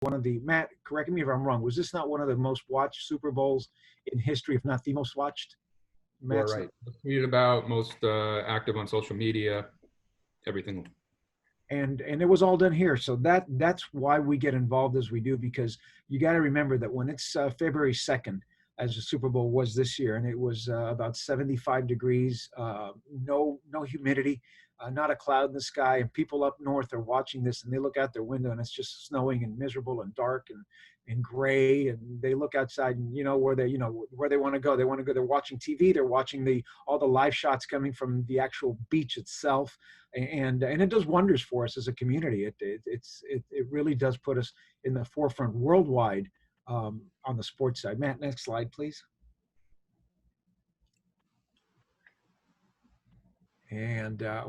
one of the, Matt, correct me if I'm wrong, was this not one of the most watched Super Bowls in history, if not the most watched? You are Matt's, right. Tweeted about, most active on social media, everything. and it was all done here. So that's why we get involved as we do, because you got to remember that when it's February 2nd, as the Super Bowl was this year, and it was about 75 degrees, no humidity, not a cloud in the sky, and people up north are watching this, and they look out their window, and it's just snowing and miserable and dark and gray, and they look outside, and where they want to go. They want to go. They're watching TV. They're watching all the live shots coming from the actual beach itself, and it does wonders for us as a community. It really does put us in the forefront worldwide on the sports side. Matt, next slide, please. And as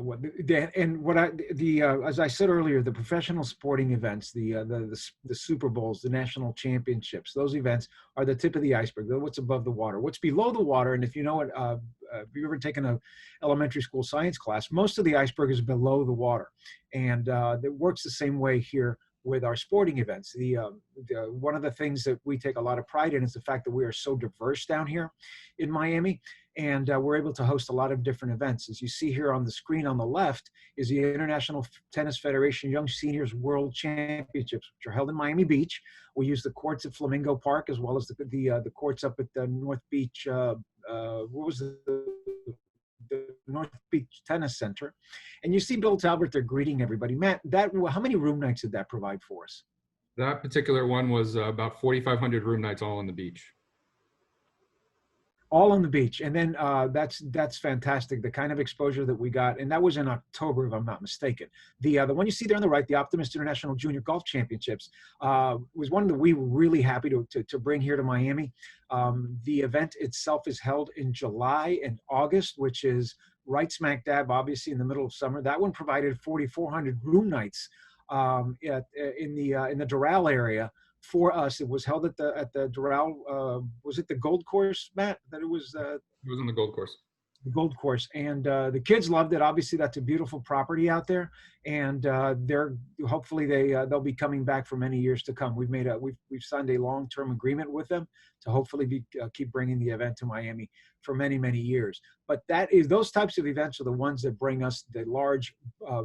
I said earlier, the professional sporting events, the Super Bowls, the national championships, those events are the tip of the iceberg. They're what's above the water. What's below the water, and if you know it, if you've ever taken a elementary school science class, most of the iceberg is below the water, and it works the same way here with our sporting events. One of the things that we take a lot of pride in is the fact that we are so diverse down here in Miami, and we're able to host a lot of different events. As you see here on the screen on the left is the International Tennis Federation Young Seniors World Championships, which are held in Miami Beach. We use the courts at Flamingo Park, as well as the courts up at the North Beach, the North Beach Tennis Center. And you see Bill Talbot there greeting everybody. Matt, how many room nights did that provide for us? That particular one was about 4,500 room nights all on the beach. All on the beach. And then that's fantastic, the kind of exposure that we got. And that was in October, if I'm not mistaken. The one you see there on the right, the Optimist International Junior Golf Championships, was one that we were really happy to bring here to Miami. The event itself is held in July and August, which is right smack dab, obviously, in the middle of summer. That one provided 4,400 room nights in the Doral area. For us, it was held at the Doral. Was it the Gold Course, Matt? That it was. It was on the Gold Course. The Gold Course, and the kids loved it. Obviously, that's a beautiful property out there, and hopefully they'll be coming back for many years to come. We've signed a long-term agreement with them to hopefully keep bringing the event to Miami for many years. But those types of events are the ones that bring us the large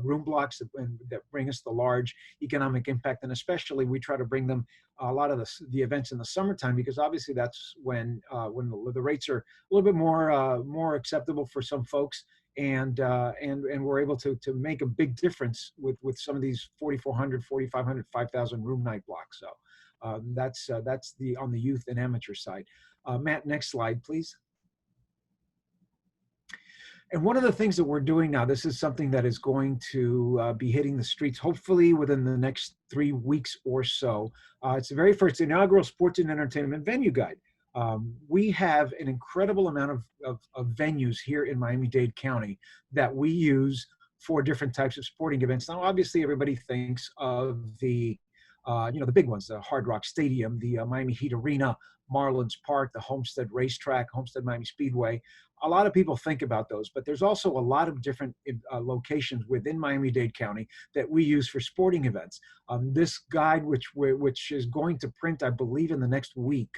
room blocks, that bring us the large economic impact, and especially we try to bring them a lot of the events in the summertime, because obviously that's when the rates are a little bit more acceptable for some folks, and we're able to make a big difference with some of these 4,400, 4,500, 5,000 room night blocks. So that's on the youth and amateur side. Matt, next slide, please. And one of the things that we're doing now, this is something that is going to be hitting the streets hopefully within the next 3 weeks or so. It's the very first inaugural sports and entertainment venue guide. We have an incredible amount of venues here in Miami-Dade County that we use for different types of sporting events. Now, obviously, everybody thinks of the big ones, the Hard Rock Stadium, the Miami Heat Arena, Marlins Park, the Homestead Racetrack, Homestead Miami Speedway. A lot of people think about those, but there's also a lot of different locations within Miami-Dade County that we use for sporting events. This guide, which is going to print, I believe, in the next week,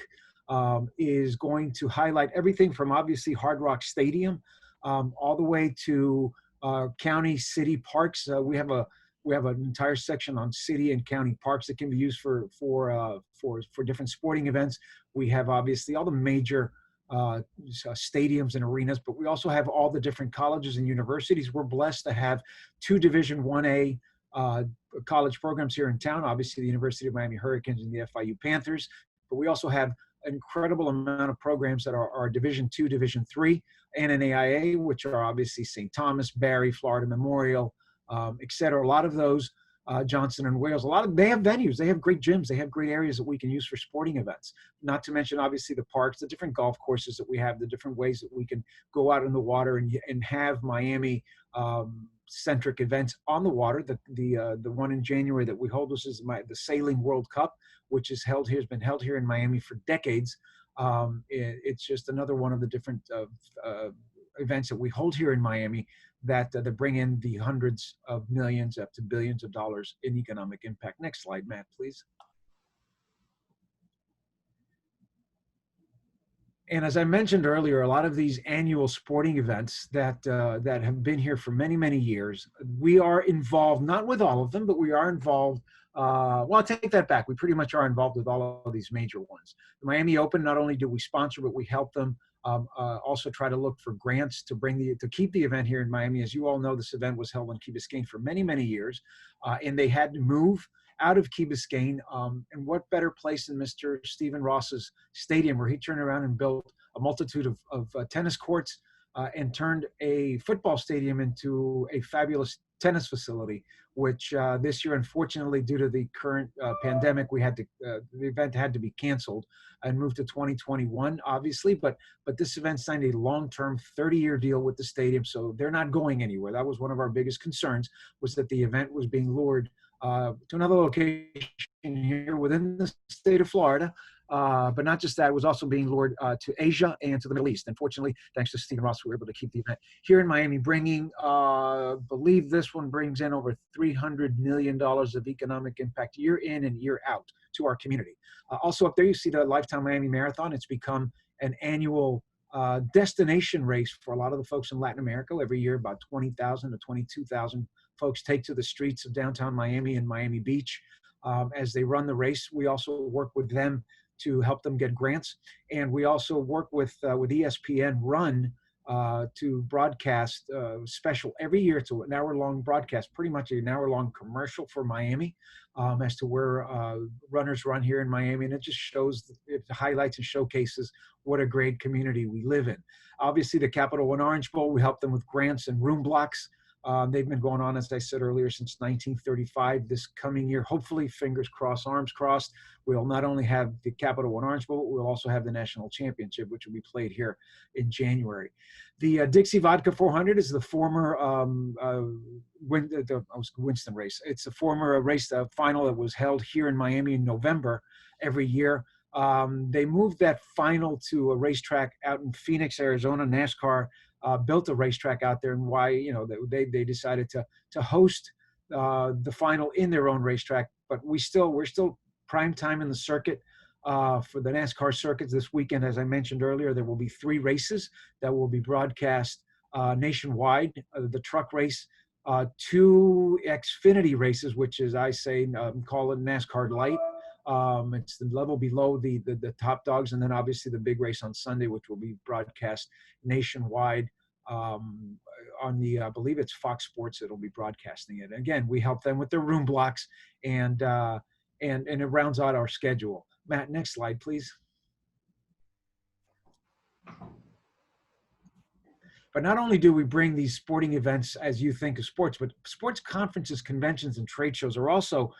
is going to highlight everything from obviously Hard Rock Stadium all the way to county city parks. We have an entire section on city and county parks that can be used for different sporting events. We have obviously all the major stadiums and arenas, but we also have all the different colleges and universities. We're blessed to have 2 Division 1A college programs here in town, obviously the University of Miami Hurricanes and the FIU Panthers, but we also have an incredible amount of programs that are Division 2, Division 3, and an AIA, which are obviously St. Thomas, Barry, Florida Memorial, et cetera. A lot of those, Johnson and Wales, they have venues, they have great gyms, they have great areas that we can use for sporting events. Not to mention, obviously, the parks, the different golf courses that we have, the different ways that we can go out in the water and have Miami centric events on the water. The one in January that we hold is the Sailing World Cup, which has been held here in Miami for decades. It's just another one of the different events that we hold here in Miami that bring in the hundreds of millions up to billions of dollars in economic impact. Next slide, Matt, please. And as I mentioned earlier, a lot of these annual sporting events that have been here for many, many years, we are involved, not with all of them, but we are involved. Well, I'll take that back. We pretty much are involved with all of these major ones. The Miami Open, not only do we sponsor, but we help them also try to look for grants to keep the event here in Miami. As you all know, this event was held in Key Biscayne for many, many years, and they had to move out of Key Biscayne. And what better place than Mr. Stephen Ross's stadium, where he turned around and built a multitude of tennis courts and turned a football stadium into a fabulous tennis facility, which this year, unfortunately, due to the current pandemic, the event had to be canceled and moved to 2021, obviously. But this event signed a long-term 30-year deal with the stadium, so they're not going anywhere. That was one of our biggest concerns, was that the event was being lured to another location here within the state of Florida. But not just that, it was also being lured to Asia and to the Middle East. Unfortunately, thanks to Stephen Ross, we were able to keep the event here in Miami, bringing, believe this one brings in over $300 million of economic impact year in and year out to our community. Also up there, you see the Lifetime Miami Marathon. It's become an annual destination race for a lot of the folks in Latin America. Every year, about 20,000 to 22,000 folks take to the streets of downtown Miami and Miami Beach as they run the race. We also work with them to help them get grants, and we also work with ESPN Run to broadcast special every year. It's an hour-long broadcast, pretty much an hour-long commercial for Miami as to where runners run here in Miami, and it just shows, it highlights and showcases what a great community we live in. Obviously, the Capital One Orange Bowl, we help them with grants and room blocks. They've been going on, as I said earlier, since 1935. This coming year, hopefully, fingers crossed, arms crossed, we'll not only have the Capital One Orange Bowl, we'll also have the National Championship, which will be played here in January. The Dixie Vodka 400 is the former Winston race. It's a former race final that was held here in Miami in November every year. They moved that final to a racetrack out in Phoenix, Arizona. NASCAR built a racetrack out there, and why they decided to host the final in their own racetrack. But we're still prime time in the circuit for the NASCAR circuits this weekend. As I mentioned earlier, there will be 3 races that will be broadcast nationwide. The truck race, 2 Xfinity races, which is, I say, call it NASCAR Light. It's the level below the top dogs, and then obviously the big race on Sunday, which will be broadcast nationwide on the, I believe it's Fox Sports that'll be broadcasting it. Again, we help them with their room blocks, and it rounds out our schedule. Matt, next slide, please. But not only do we bring these sporting events as you think of sports, but sports conferences, conventions, and trade shows are also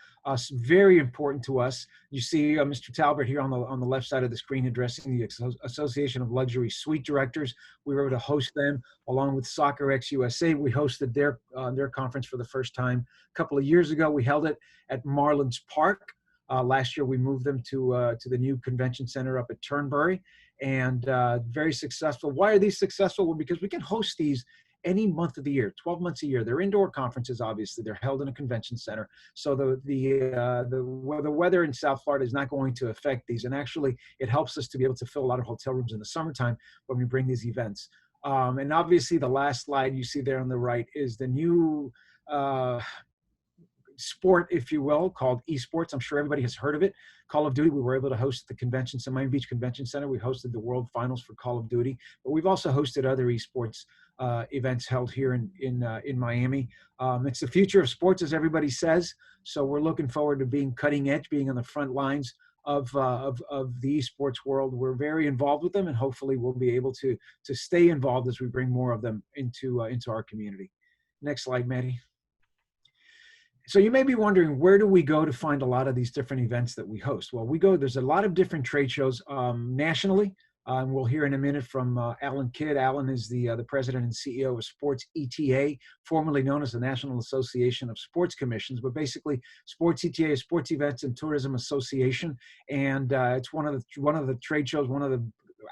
very important to us. You see Mr. Talbert here on the left side of the screen addressing the Association of Luxury Suite Directors. We were able to host them along with Soccer X USA. We hosted their conference for the first time a couple of years ago. We held it at Marlins Park. Last year, we moved them to the new convention center up at Turnberry, and very successful. Why are these successful? Well, because we can host these any month of the year, 12 months a year. They're indoor conferences, obviously. They're held in a convention center. So the weather in South Florida is not going to affect these. And actually, it helps us to be able to fill a lot of hotel rooms in the summertime when we bring these events. And obviously, the last slide you see there on the right is the new sport, if you will, called esports. I'm sure everybody has heard of it. Call of Duty. We were able to host the convention, Miami Beach Convention Center. We hosted the World Finals for Call of Duty, but we've also hosted other esports events held here in Miami. It's the future of sports, as everybody says. So we're looking forward to being cutting edge, being on the front lines of the esports world. We're very involved with them, and hopefully we'll be able to stay involved as we bring more of them into our community. Next slide, Maddie. So you may be wondering, where do we go to find a lot of these different events that we host? Well, there's a lot of different trade shows nationally. We'll hear in a minute from Alan Kidd. Alan is the president and CEO of Sports ETA, formerly known as the National Association of Sports Commissions, but basically Sports ETA is Sports Events and Tourism Association, and it's one of the trade shows,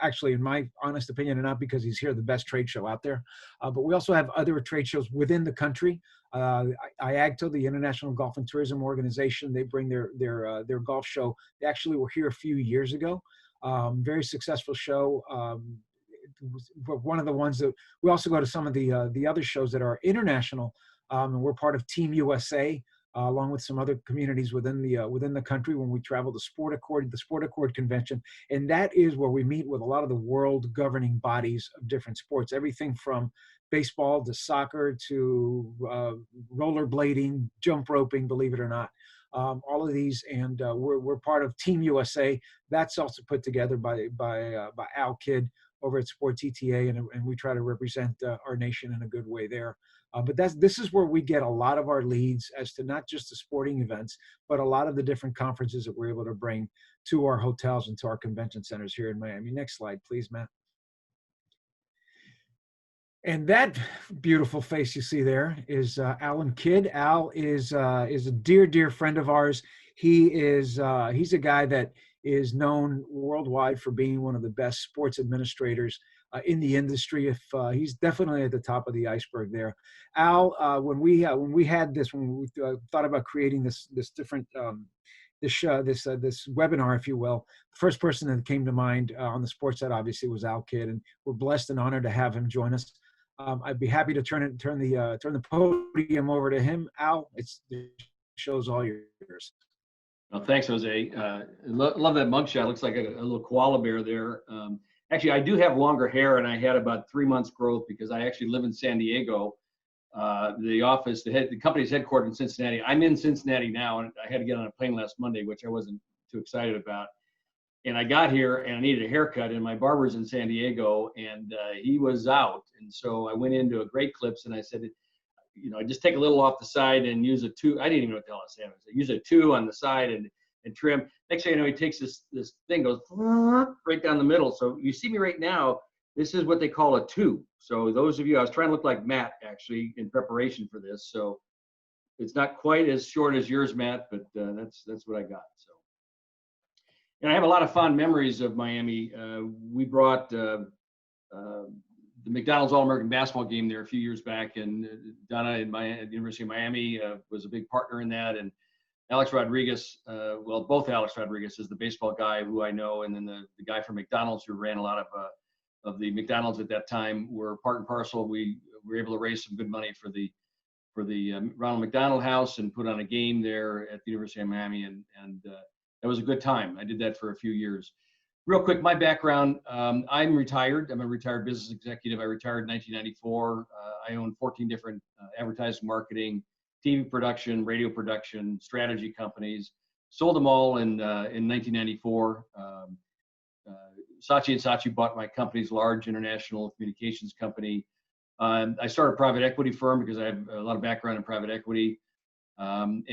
actually, in my honest opinion, and not because he's here, the best trade show out there. But we also have other trade shows within the country. IAGTO, the International Golf and Tourism Organization, they bring their golf show. They actually were here a few years ago. Very successful show. One of the ones that we also go to some of the other shows that are international, and we're part of Team USA, along with some other communities within the country when we travel to the Sport Accord convention, and that is where we meet with a lot of the world governing bodies of different sports, everything from baseball to soccer to rollerblading, jump roping, believe it or not. All of these, and we're part of Team USA. That's also put together by Al Kidd over at Sports ETA, and we try to represent our nation in a good way there. But this is where we get a lot of our leads as to not just the sporting events, but a lot of the different conferences that we're able to bring to our hotels and to our convention centers here in Miami. Next slide, please, Matt. And that beautiful face you see there is Alan Kidd. Al is a dear friend of ours. He's a guy that is known worldwide for being one of the best sports administrators in the industry. If he's definitely at the top of the iceberg there. Al, when we thought about creating this different this webinar, if you will, the first person that came to mind on the sports side obviously was Al Kidd, and we're blessed and honored to have him join us. I'd be happy to turn the podium over to him. Al, the show's all yours. Well, thanks, Jose. Love that mugshot. Looks like a little koala bear there. Actually, I do have longer hair, and I had about 3 months growth because I actually live in San Diego. The company's headquartered in Cincinnati. I'm in Cincinnati now, and I had to get on a plane last Monday, which I wasn't too excited about. And I got here and I needed a haircut, and my barber's in San Diego, and he was out. And so I went into a Great Clips and I said, I just take a little off the side and use a two. I didn't even know what the hell I said. I use a two on the side and trim. Next thing you know, he takes this thing, goes right down the middle. So you see me right now, this is what they call a two. So those of you, I was trying to look like Matt actually in preparation for this. So it's not quite as short as yours, Matt, but that's what I got. So. And I have a lot of fond memories of Miami. We brought the McDonald's All-American basketball game there a few years back, and Donna at the University of Miami was a big partner in that. And Alex Rodriguez, both Alex Rodriguez is the baseball guy who I know, and then the guy from McDonald's who ran a lot of the McDonald's at that time were part and parcel. We were able to raise some good money for the Ronald McDonald House and put on a game there at the University of Miami, and that was a good time. I did that for a few years. Real quick, my background, I'm retired. I'm a retired business executive. I retired in 1994. I own 14 different advertising, marketing, TV production, radio production, strategy companies. Sold them all in 1994. Saatchi & Saatchi bought my company's large international communications company. I started a private equity firm because I have a lot of background in private equity. And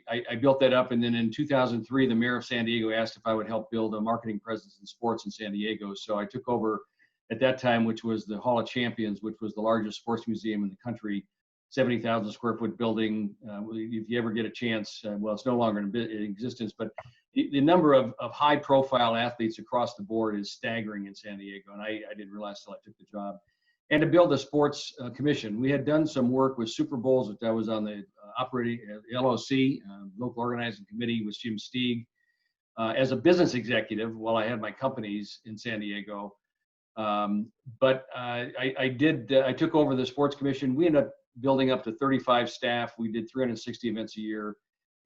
I built that up, and then in 2003, the mayor of San Diego asked if I would help build a marketing presence in sports in San Diego. So I took over at that time, which was the Hall of Champions, which was the largest sports museum in the country, 70,000 square foot building. If you ever get a chance, it's no longer in existence, but the number of high profile athletes across the board is staggering in San Diego. And I didn't realize till I took the job. And to build a sports commission. We had done some work with Super Bowls, which I was on the operating LOC, local organizing committee with Jim Stieg, as a business executive while I had my companies in San Diego. But I took over the sports commission. We ended up building up to 35 staff. We did 360 events a year,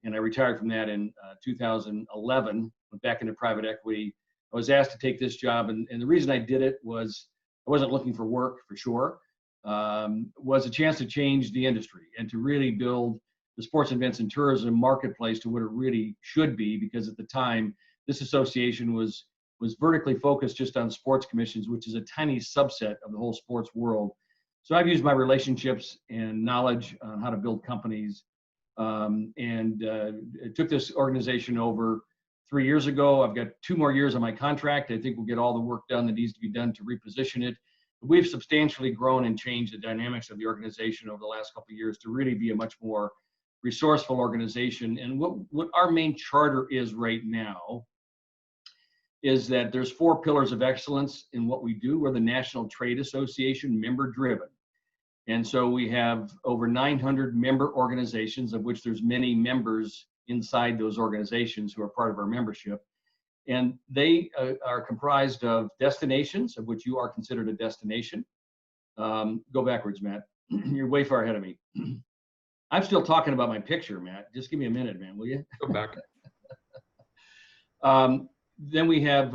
and I retired from that in 2011, went back into private equity. I was asked to take this job, and the reason I did it was I wasn't looking for work for sure, was a chance to change the industry and to really build the sports events and tourism marketplace to what it really should be, because at the time, this association was vertically focused just on sports commissions, which is a tiny subset of the whole sports world. So I've used my relationships and knowledge on how to build companies, and took this organization over 3 years ago. I've got 2 more years on my contract. I think we'll get all the work done that needs to be done to reposition it. We've substantially grown and changed the dynamics of the organization over the last couple of years to really be a much more resourceful organization. And what our main charter is right now is that there's 4 pillars of excellence in what we do. We're the National Trade Association, member driven. And so we have over 900 member organizations, of which there's many members inside those organizations who are part of our membership. And they are comprised of destinations, of which you are considered a destination. Go backwards, Matt. You're way far ahead of me. I'm still talking about my picture, Matt. Just give me a minute, man, will you? Go back. Then we have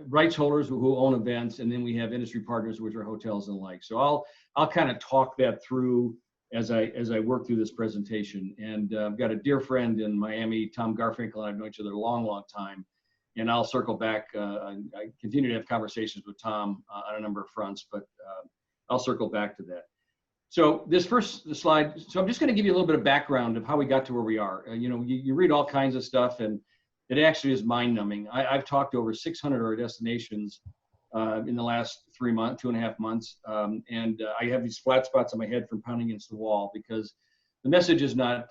rights holders who own events, and then we have industry partners, which are hotels and the like. So I'll kind of talk that through as I work through this presentation. And I've got a dear friend in Miami, Tom Garfinkel, and I've known each other a long, long time. And I'll circle back. I continue to have conversations with Tom on a number of fronts, but I'll circle back to that. So this first slide, so I'm just going to give you a little bit of background of how we got to where we are. You read all kinds of stuff, and it actually is mind-numbing. I've talked to over 600 of our destinations in the last 3 months, 2.5 months, and I have these flat spots on my head from pounding against the wall because the message is not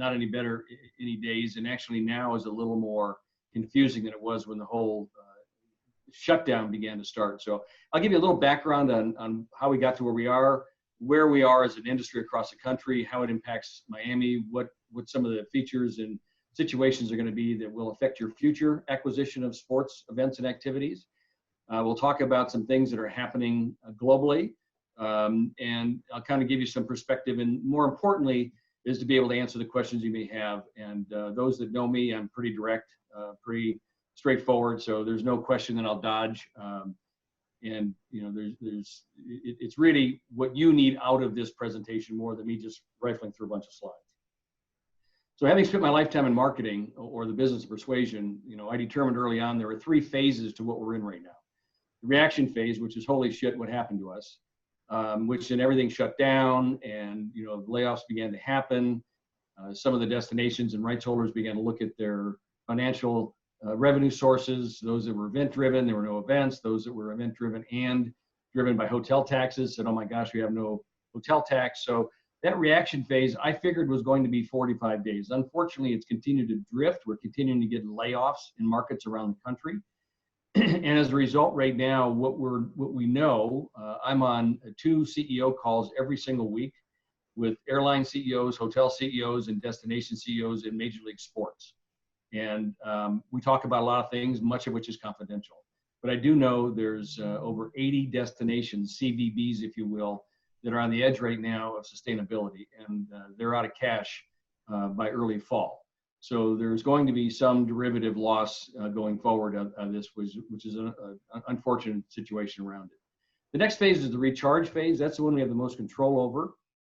any better any days, and actually now is a little more confusing than it was when the whole shutdown began to start. So I'll give you a little background on how we got to where we are as an industry across the country, how it impacts Miami, what some of the features and situations are going to be that will affect your future acquisition of sports events and activities. We'll talk about some things that are happening globally, and I'll kind of give you some perspective, and more importantly is to be able to answer the questions you may have. And those that know me, I'm pretty direct, pretty straightforward, so there's no question that I'll dodge. And it's really what you need out of this presentation more than me just rifling through a bunch of slides. So having spent my lifetime in marketing or the business of persuasion, I determined early on there were 3 phases to what we're in right now. The reaction phase, which is holy shit, what happened to us, which then everything shut down and layoffs began to happen. Some of the destinations and rights holders began to look at their financial revenue sources. Those that were event driven, there were no events. Those that were event driven and driven by hotel taxes said, oh my gosh, we have no hotel tax. So that reaction phase I figured was going to be 45 days. Unfortunately, it's continued to drift. We're continuing to get layoffs in markets around the country. And as a result, right now, what we know, I'm on 2 CEO calls every single week with airline CEOs, hotel CEOs, and destination CEOs in Major League Sports. And we talk about a lot of things, much of which is confidential. But I do know there's over 80 destinations, CVBs, if you will, that are on the edge right now of sustainability, and they're out of cash by early fall. So there's going to be some derivative loss going forward of this, which is an unfortunate situation around it. The next phase is the recharge phase. That's the one we have the most control over.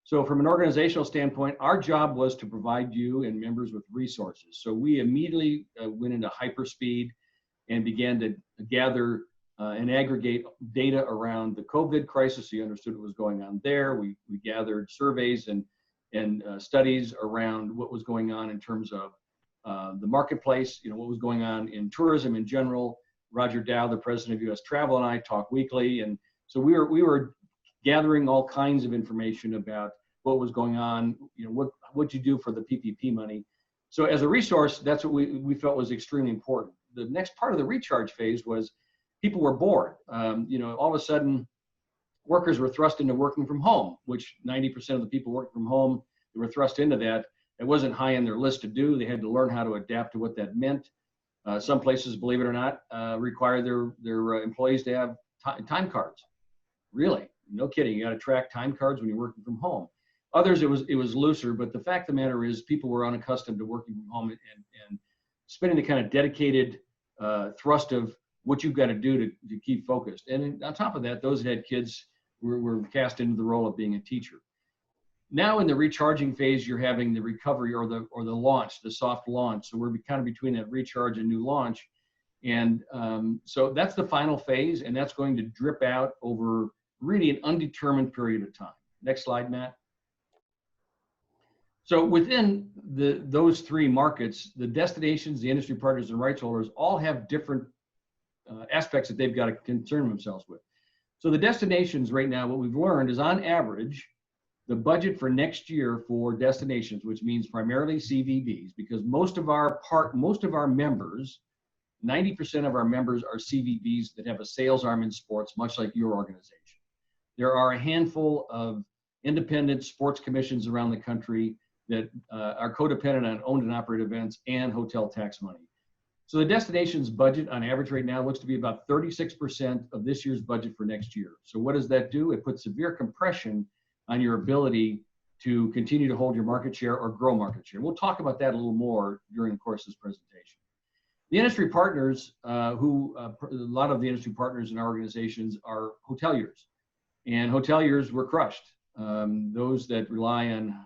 So from an organizational standpoint, our job was to provide you and members with resources. So we immediately went into hyperspeed and began to gather and aggregate data around the COVID crisis. So you understood what was going on there. We gathered surveys and studies around what was going on in terms of the marketplace, what was going on in tourism in general. Roger Dow, the president of US Travel, and I talk weekly. And so we were gathering all kinds of information about what was going on, what you do for the PPP money. So as a resource, that's what we felt was extremely important. The next part of the recharge phase was people were bored. All of a sudden, workers were thrust into working from home, which 90% of the people working from home, they were thrust into that. It wasn't high on their list to do. They had to learn how to adapt to what that meant. Some places, believe it or not, require their employees to have time cards. Really, no kidding. You got to track time cards when you're working from home. Others, it was looser, but the fact of the matter is people were unaccustomed to working from home and spending the kind of dedicated thrust of what you've got to do to keep focused. And on top of that, those that had kids were cast into the role of being a teacher. Now in the recharging phase, you're having the recovery or the launch, the soft launch. So we're kind of between that recharge and new launch. And so that's the final phase, and that's going to drip out over really an undetermined period of time. Next slide, Matt. So within those 3 markets, the destinations, the industry partners, and rights holders all have different aspects that they've got to concern themselves with. So the destinations right now, what we've learned is on average, the budget for next year for destinations, which means primarily CVBs, because most of our members, 90% of our members are CVBs that have a sales arm in sports, much like your organization. There are a handful of independent sports commissions around the country that are codependent on owned and operated events and hotel tax money. So the destination's budget on average right now looks to be about 36% of this year's budget for next year. So what does that do? It puts severe compression on your ability to continue to hold your market share or grow market share. We'll talk about that a little more during the course of this presentation. The industry partners, a lot of the industry partners in our organizations are hoteliers, and hoteliers were crushed. Those that rely on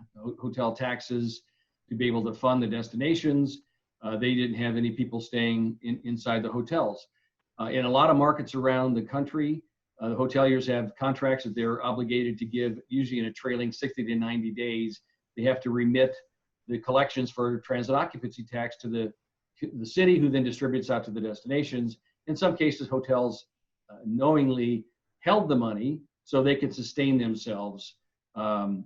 hotel taxes to be able to fund the destinations, they didn't have any people staying inside the hotels. In a lot of markets around the country, the hoteliers have contracts that they're obligated to give, usually in a trailing 60 to 90 days. They have to remit the collections for transit occupancy tax to the city, who then distributes out to the destinations. In some cases, hotels knowingly held the money so they could sustain themselves in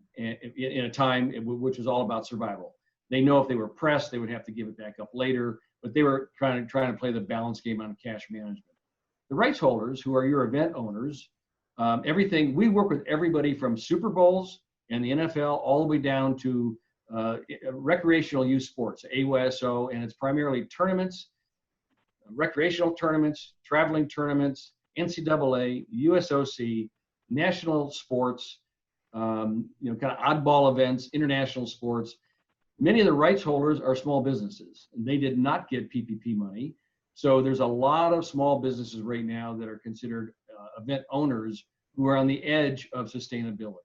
a time which was all about survival. They know if they were pressed, they would have to give it back up later, but they were trying to play the balance game on cash management. The rights holders, who are your event owners, we work with everybody from Super Bowls and the NFL all the way down to recreational youth sports, AYSO, and it's primarily tournaments, recreational tournaments, traveling tournaments, NCAA, USOC, national sports, kind of oddball events, international sports. Many of the rights holders are small businesses, and they did not get PPP money. So there's a lot of small businesses right now that are considered event owners who are on the edge of sustainability.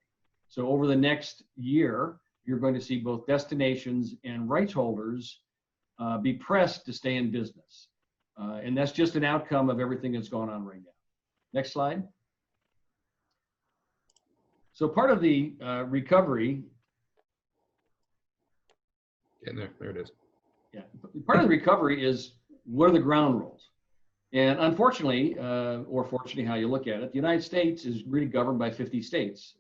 So over the next year, you're going to see both destinations and rights holders be pressed to stay in business. And that's just an outcome of everything that's going on right now. Next slide. So part of the recovery. Getting there, there it is. Yeah, part of the recovery is, what are the ground rules? And unfortunately, or fortunately, how you look at it, the United States is really governed by 50 states.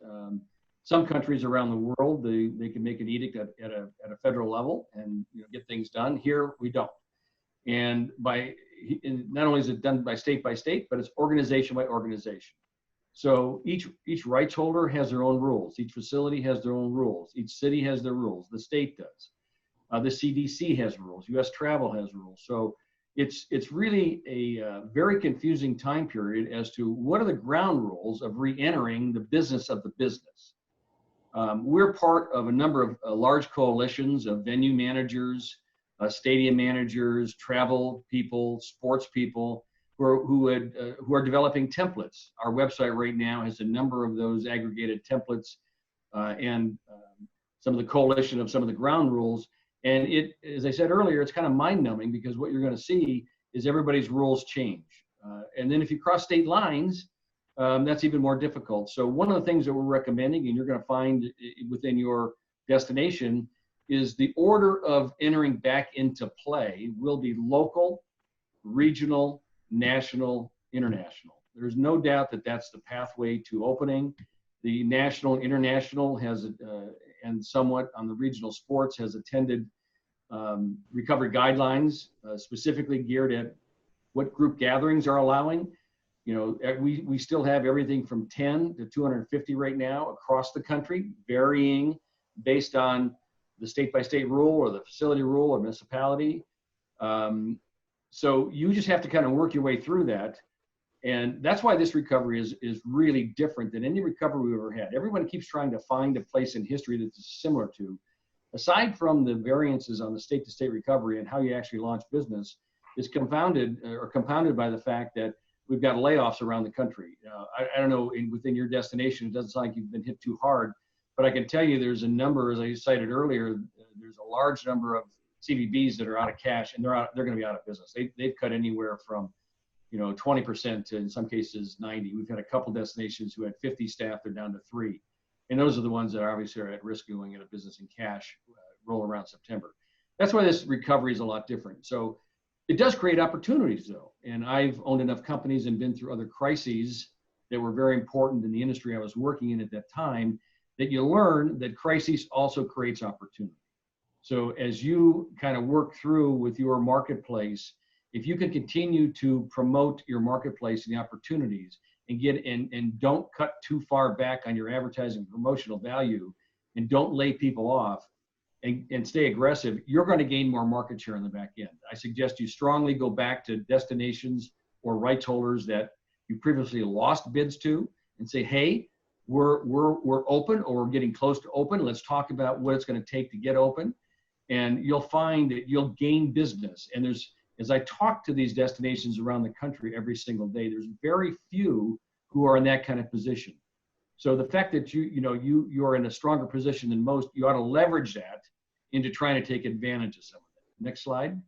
Some countries around the world, they can make an edict at a federal level and get things done. Here, we don't. And not only is it done by state, but it's organization by organization. So each rights holder has their own rules. Each facility has their own rules. Each city has their rules. The state does. The CDC has rules. U.S. Travel has rules. So it's really a very confusing time period as to what are the ground rules of re-entering the business of the business. We're part of a number of large coalitions of venue managers, stadium managers, travel people, sports people who are developing templates. Our website right now has a number of those aggregated templates and some of the coalition of some of the ground rules. And as I said earlier, it's kind of mind-numbing, because what you're going to see is everybody's rules change. And then if you cross state lines, that's even more difficult. So one of the things that we're recommending, and you're going to find within your destination, is the order of entering back into play will be local, regional, national, international. There's no doubt that that's the pathway to opening. The national and international has, and somewhat on the regional sports, has attended recovery guidelines specifically geared at what group gatherings are allowing. We still have everything from 10 to 250 right now across the country, varying based on the state-by-state rule or the facility rule or municipality. So you just have to kind of work your way through that. And that's why this recovery is really different than any recovery we've ever had. Everyone keeps trying to find a place in history that's similar to. Aside from the variances on the state-to-state recovery and how you actually launch business, is compounded by the fact that we've got layoffs around the country. I don't know, within your destination, it doesn't sound like you've been hit too hard, but I can tell you there's a number, as I cited earlier, there's a large number of CVBs that are out of cash, and they're going to be out of business. They've cut anywhere from 20% to, in some cases, 90. We've had a couple destinations who had 50 staff, they're down to 3. And those are the ones that obviously are at risk of going out of business in cash roll around September. That's why this recovery is a lot different. So it does create opportunities, though. And I've owned enough companies and been through other crises that were very important in the industry I was working in at that time, that you learn that crisis also creates opportunity. So as you kind of work through with your marketplace, if you can continue to promote your marketplace and the opportunities and don't cut too far back on your advertising promotional value, and don't lay people off, and stay aggressive, you're going to gain more market share on the back end. I suggest you strongly go back to destinations or rights holders that you previously lost bids to and say, hey, we're open, or we're getting close to open. Let's talk about what it's going to take to get open. And you'll find that you'll gain business. And as I talk to these destinations around the country every single day, there's very few who are in that kind of position. So the fact that you're in a stronger position than most, you ought to leverage that into trying to take advantage of some of that. Next slide.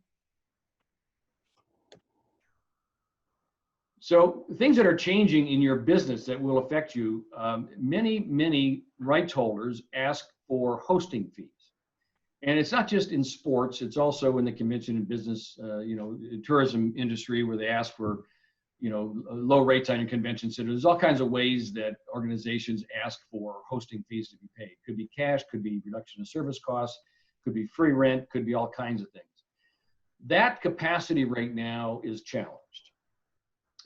So things that are changing in your business that will affect you, many rights holders ask for hosting fees. And it's not just in sports, it's also in the convention and business, tourism industry, where they ask for, low rates on your convention center. There's all kinds of ways that organizations ask for hosting fees to be paid. Could be cash, could be reduction of service costs, could be free rent, could be all kinds of things. That capacity right now is challenged.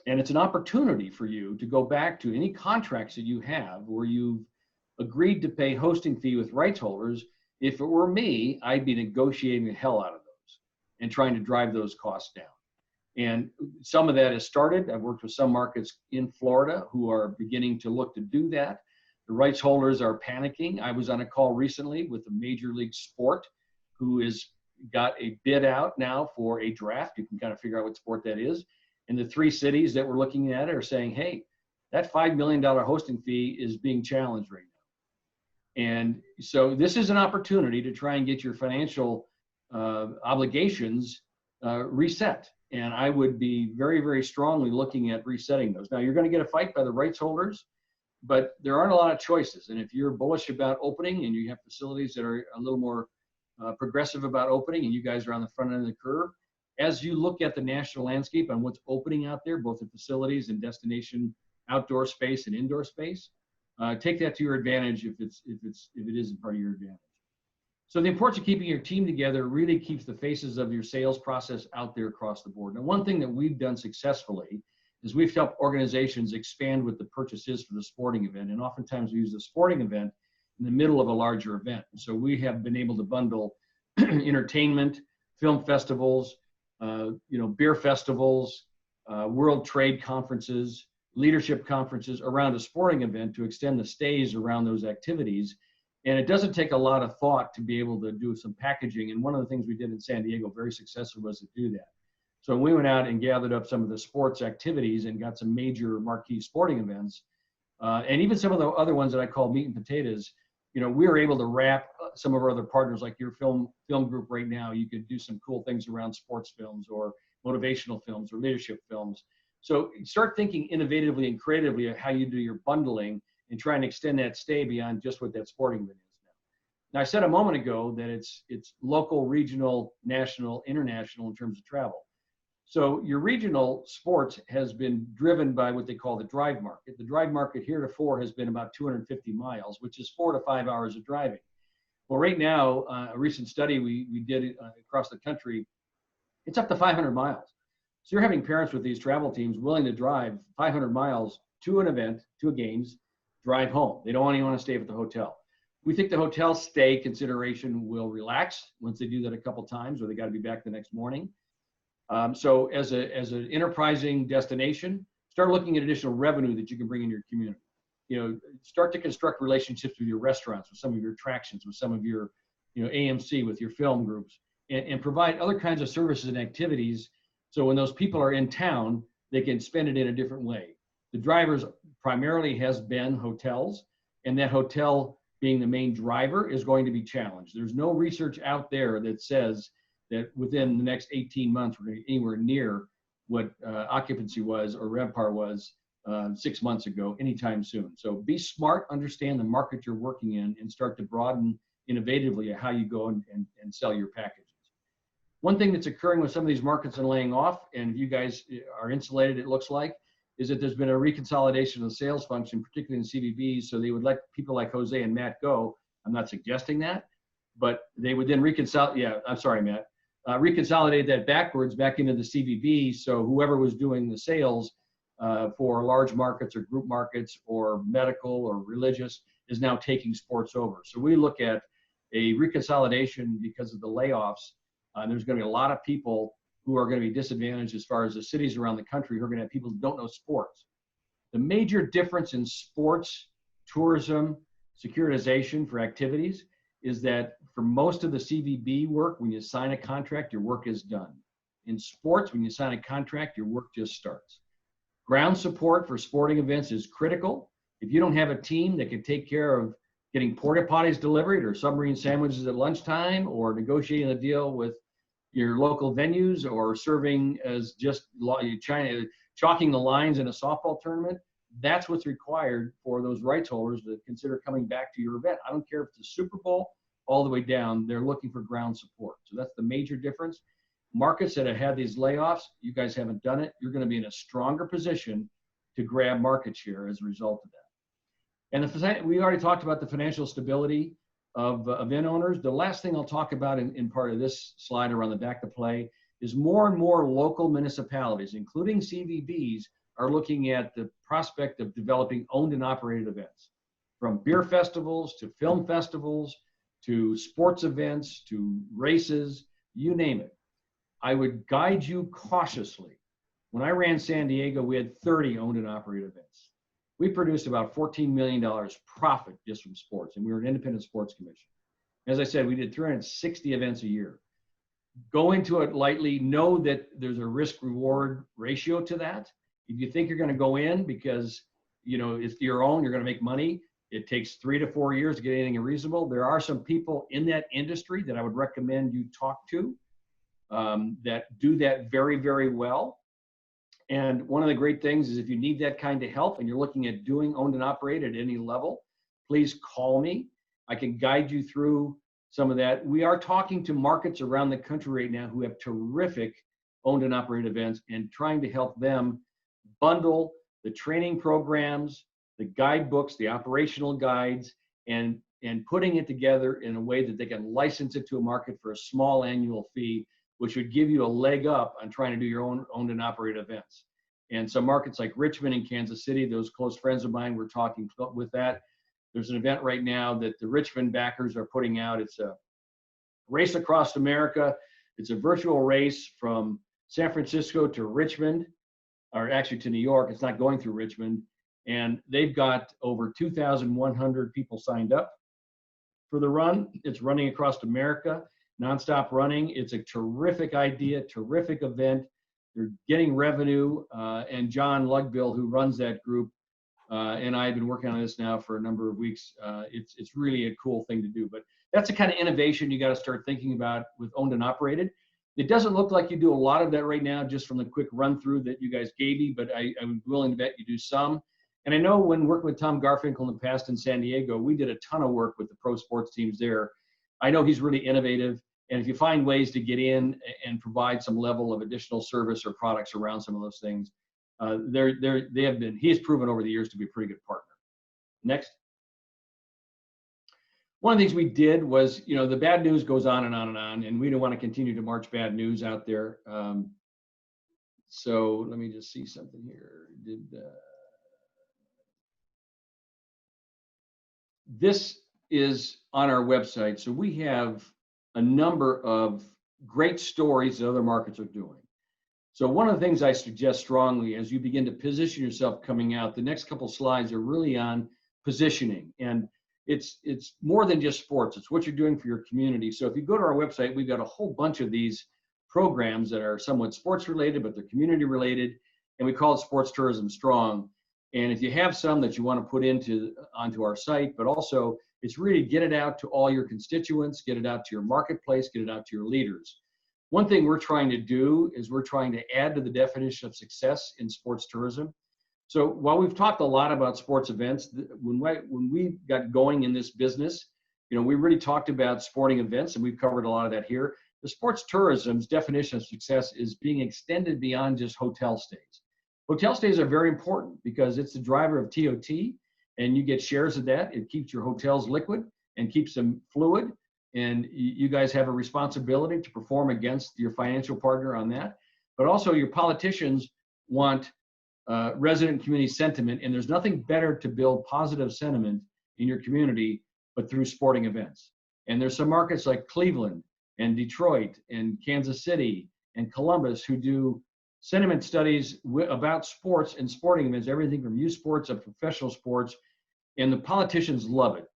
And it's an opportunity for you to go back to any contracts that you have where you've agreed to pay hosting fee with rights holders. If it were me, I'd be negotiating the hell out of those and trying to drive those costs down. And some of that has started. I've worked with some markets in Florida who are beginning to look to do that. The rights holders are panicking. I was on a call recently with a major league sport who has got a bid out now for a draft. You can kind of figure out what sport that is. And the 3 cities that we're looking at are saying, hey, that $5 million hosting fee is being challenged right now. And so this is an opportunity to try and get your financial obligations reset. And I would be very, very strongly looking at resetting those. Now, you're going to get a fight by the rights holders, but there aren't a lot of choices. And if you're bullish about opening and you have facilities that are a little more progressive about opening, and you guys are on the front end of the curve, as you look at the national landscape on what's opening out there, both in facilities and destination outdoor space and indoor space, take that to your advantage if it isn't part of your advantage. So the importance of keeping your team together really keeps the faces of your sales process out there across the board. Now, one thing that we've done successfully is we've helped organizations expand what the purchase is for the sporting event. And oftentimes we use the sporting event in the middle of a larger event. So we have been able to bundle entertainment, film festivals, beer festivals, world trade conferences, leadership conferences around a sporting event to extend the stays around those activities. And it doesn't take a lot of thought to be able to do some packaging. And one of the things we did in San Diego very successfully was to do that. So we went out and gathered up some of the sports activities and got some major marquee sporting events. And even some of the other ones that I call meat and potatoes, we were able to wrap some of our other partners, like your film group right now. You could do some cool things around sports films or motivational films or leadership films. So start thinking innovatively and creatively of how you do your bundling and try and extend that stay beyond just what that sporting event is now. Now, I said a moment ago that it's local, regional, national, international in terms of travel. So your regional sports has been driven by what they call the drive market. The drive market heretofore has been about 250 miles, which is 4 to 5 hours of driving. Well, right now, a recent study we did across the country, it's up to 500 miles. So you're having parents with these travel teams willing to drive 500 miles to an event, to a games, drive home. They don't even want to stay at the hotel. We think the hotel stay consideration will relax once they do that a couple times, or they got to be back the next morning. So as an enterprising destination, start looking at additional revenue that you can bring in your community. Start to construct relationships with your restaurants, with some of your attractions, with some of your, AMC, with your film groups, and provide other kinds of services and activities. So when those people are in town, they can spend it in a different way. The drivers primarily has been hotels, and that hotel being the main driver is going to be challenged. There's no research out there that says that within the next 18 months, we're going to be anywhere near what occupancy was or RevPAR was 6 months ago, anytime soon. So be smart, understand the market you're working in, and start to broaden innovatively how you go and sell your packages. One thing that's occurring with some of these markets and laying off, and if you guys are insulated, it looks like, is that there's been a reconsolidation of the sales function, particularly in CVBs. So they would let people like Jose and Matt go. I'm not suggesting that, but they would then reconsolidate that backwards back into the CVB. So whoever was doing the sales for large markets or group markets or medical or religious is now taking sports over. So we look at a reconsolidation because of the layoffs. There's going to be a lot of people who are going to be disadvantaged as far as the cities around the country who are going to have people who don't know sports. The major difference in sports, tourism, securitization for activities is that for most of the CVB work, when you sign a contract, your work is done. In sports, when you sign a contract, your work just starts. Ground support for sporting events is critical. If you don't have a team that can take care of getting porta potties delivered or submarine sandwiches at lunchtime or negotiating a deal with your local venues or serving as just chalking the lines in a softball tournament, that's what's required for those rights holders to consider coming back to your event. I don't care if it's a Super Bowl all the way down, they're looking for ground support. So that's the major difference. Markets that have had these layoffs, you guys haven't done it, you're going to be in a stronger position to grab market share as a result of that. And we already talked about the financial stability of event owners. The last thing I'll talk about in part of this slide around the back to play is more and more local municipalities, including CVBs, are looking at the prospect of developing owned and operated events, from beer festivals to film festivals to sports events to races, you name it. I would guide you cautiously. When I ran San Diego, we had 30 owned and operated events. We produced about $14 million profit just from sports, and we were an independent sports commission. As I said, we did 360 events a year. Go into it lightly, know that there's a risk-reward ratio to that. If you think you're going to go in because it's your own, you're going to make money, it takes 3 to 4 years to get anything reasonable. There are some people in that industry that I would recommend you talk to that do that very, very well. And one of the great things is if you need that kind of help and you're looking at doing owned and operated at any level, please call me. I can guide you through some of that. We are talking to markets around the country right now who have terrific owned and operated events and trying to help them bundle the training programs, the guidebooks, the operational guides, and putting it together in a way that they can license it to a market for a small annual fee, which would give you a leg up on trying to do your own owned and operated events. And some markets like Richmond and Kansas City, those close friends of mine, we're talking with that. There's an event right now that the Richmond backers are putting out. It's a race across America. It's a virtual race from San Francisco to Richmond, or actually to New York. It's not going through Richmond. And they've got over 2,100 people signed up for the run. It's running across America, nonstop running. It's a terrific idea, terrific event. They're getting revenue. And John Lugbill, who runs that group, and I have been working on this now for a number of weeks. It's really a cool thing to do. But that's the kind of innovation you got to start thinking about with owned and operated. It doesn't look like you do a lot of that right now, just from the quick run through that you guys gave me, but I'm willing to bet you do some. And I know when working with Tom Garfinkel in the past in San Diego, we did a ton of work with the pro sports teams there. I know he's really innovative. And if you find ways to get in and provide some level of additional service or products around some of those things, he has proven over the years to be a pretty good partner. Next. One of the things we did was, the bad news goes on and on and on, and we don't want to continue to march bad news out there. So let me just see something here. This is on our website. So we have a number of great stories that other markets are doing. So one of the things I suggest strongly as you begin to position yourself coming out, the next couple slides are really on positioning. And it's more than just sports. It's what you're doing for your community. So if you go to our website, we've got a whole bunch of these programs that are somewhat sports related, but they're community related. And we call it Sports Tourism Strong. And if you have some that you want to put onto our site, but also it's really get it out to all your constituents, get it out to your marketplace, get it out to your leaders. One thing we're trying to do is we're trying to add to the definition of success in sports tourism. So while we've talked a lot about sports events, when we got going in this business, we really talked about sporting events, and we've covered a lot of that here. The sports tourism's definition of success is being extended beyond just hotel stays. Hotel stays are very important because it's the driver of TOT, and you get shares of that. It keeps your hotels liquid and keeps them fluid. And you guys have a responsibility to perform against your financial partner on that. But also your politicians want resident community sentiment, and there's nothing better to build positive sentiment in your community but through sporting events. And there's some markets like Cleveland and Detroit and Kansas City and Columbus who do sentiment studies about sports and sporting events, everything from youth sports up to professional sports, and the politicians love it.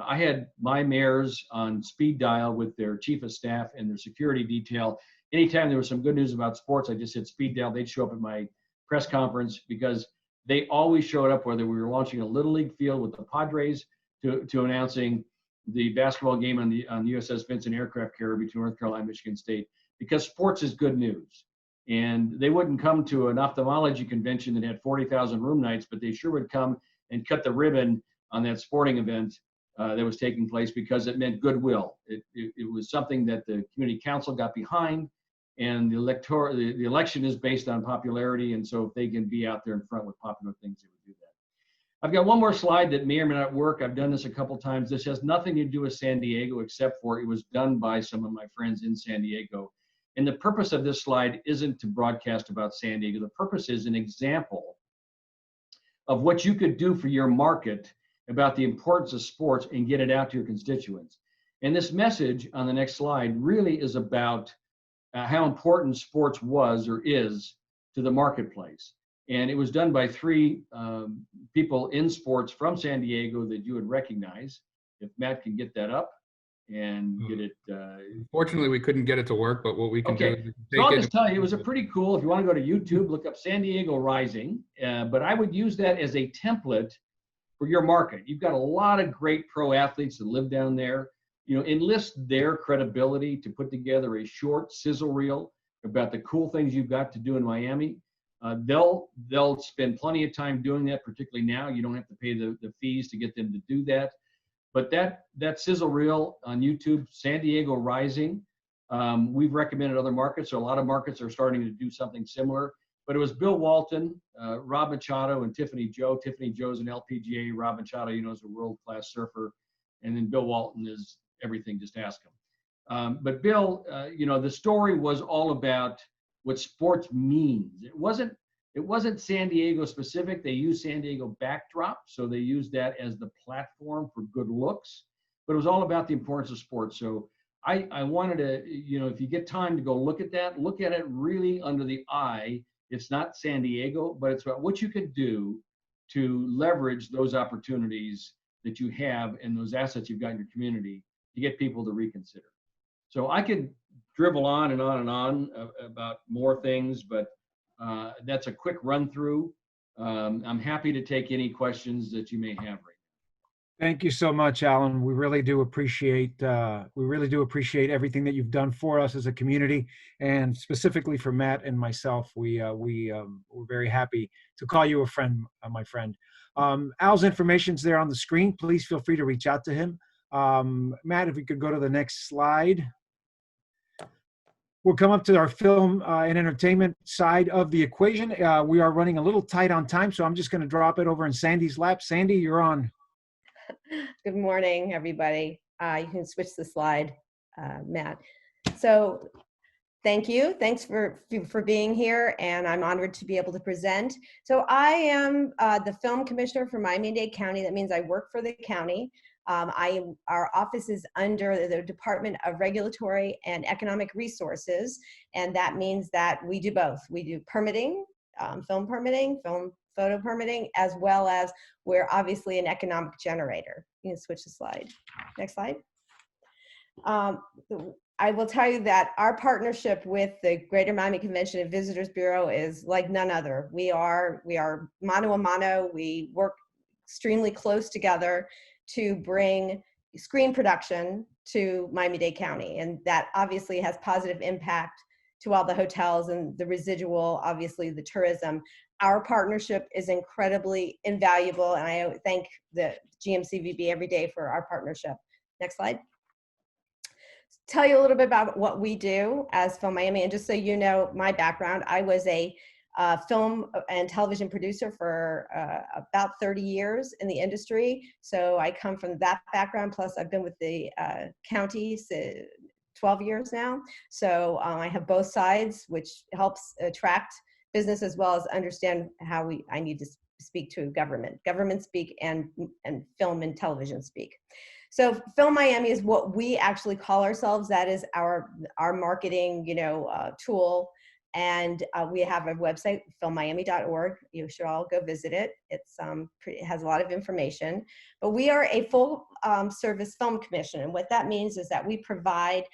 I had my mayors on speed dial with their chief of staff and their security detail. Anytime there was some good news about sports, I just hit speed dial. They'd show up at my press conference because they always showed up, whether we were launching a Little League field with the Padres to announcing the basketball game on the USS Vincent aircraft carrier between North Carolina and Michigan State, because sports is good news. And they wouldn't come to an ophthalmology convention that had 40,000 room nights, but they sure would come and cut the ribbon on that sporting event that was taking place, because it meant goodwill. It was something that the community council got behind, and the election is based on popularity, and so if they can be out there in front with popular things, they would do that. I've got one more slide that may or may not work. I've done this a couple times. This has nothing to do with San Diego, except for it was done by some of my friends in San Diego. And the purpose of this slide isn't to broadcast about San Diego. The purpose is an example of what you could do for your market about the importance of sports and get it out to your constituents. And this message on the next slide really is about how important sports was or is to the marketplace. And it was done by three people in sports from San Diego that you would recognize. If Matt can get that up and get it. Fortunately, we couldn't get it to work, but what we can do is So I'll just tell you, it was a pretty cool, if you want to go to YouTube, look up San Diego Rising, but I would use that as a template for your market. You've got a lot of great pro athletes that live down there. You know, enlist their credibility to put together a short sizzle reel about the cool things you've got to do in Miami. They'll spend plenty of time doing that, particularly now. You don't have to pay the fees to get them to do that. But that sizzle reel on YouTube, San Diego Rising, we've recommended other markets. So a lot of markets are starting to do something similar. But it was Bill Walton, Rob Machado, and Tiffany Joe. Tiffany Joe's an LPGA. Rob Machado, you know, is a world-class surfer. And then Bill Walton is everything, just ask him. But Bill, you know, the story was all about what sports means. It wasn't San Diego specific. They used San Diego backdrop, so they used that as the platform for good looks. But it was all about the importance of sports. So I wanted to, you know, if you get time to go look at that, look at it really under the eye. It's not San Diego, but it's about what you could do to leverage those opportunities that you have and those assets you've got in your community to get people to reconsider. So I could dribble on and on and on about more things, but that's a quick run through. I'm happy to take any questions that you may have right now. Thank you so much, Alan. We really do appreciate everything that you've done for us as a community, and specifically for Matt and myself. We're very happy to call you a friend, my friend. Al's information's there on the screen. Please feel free to reach out to him. Matt, if we could go to the next slide. We'll come up to our film and entertainment side of the equation. We are running a little tight on time, so I'm just going to drop it over in Sandy's lap. Sandy, you're on. Good morning, everybody. You can switch the slide, Matt. So thank you. Thanks for being here, and I'm honored to be able to present. So I am the film commissioner for Miami-Dade County. That means I work for the county. Our office is under the Department of Regulatory and Economic Resources, and that means that we do both. We do permitting, film photo permitting, as well as we're obviously an economic generator. You can switch the slide. Next slide. I will tell you that our partnership with the Greater Miami Convention and Visitors Bureau is like none other. We are mano a mano. We work extremely close together to bring screen production to Miami-Dade County. And that obviously has positive impact to all the hotels and the residual, obviously the tourism. Our partnership is incredibly invaluable, and I thank the GMCVB every day for our partnership. Next slide. Tell you a little bit about what we do as Film Miami, and just so you know my background, I was a film and television producer for about 30 years in the industry. So I come from that background, plus I've been with the county 12 years now. So I have both sides, which helps attract business as well as understand how I need to speak to government speak and film and television speak. So Film Miami is what we actually call ourselves. That is our marketing, tool. And we have a website, filmmiami.org. You should all go visit it. It has a lot of information. But we are a full service film commission. And what that means is that we provide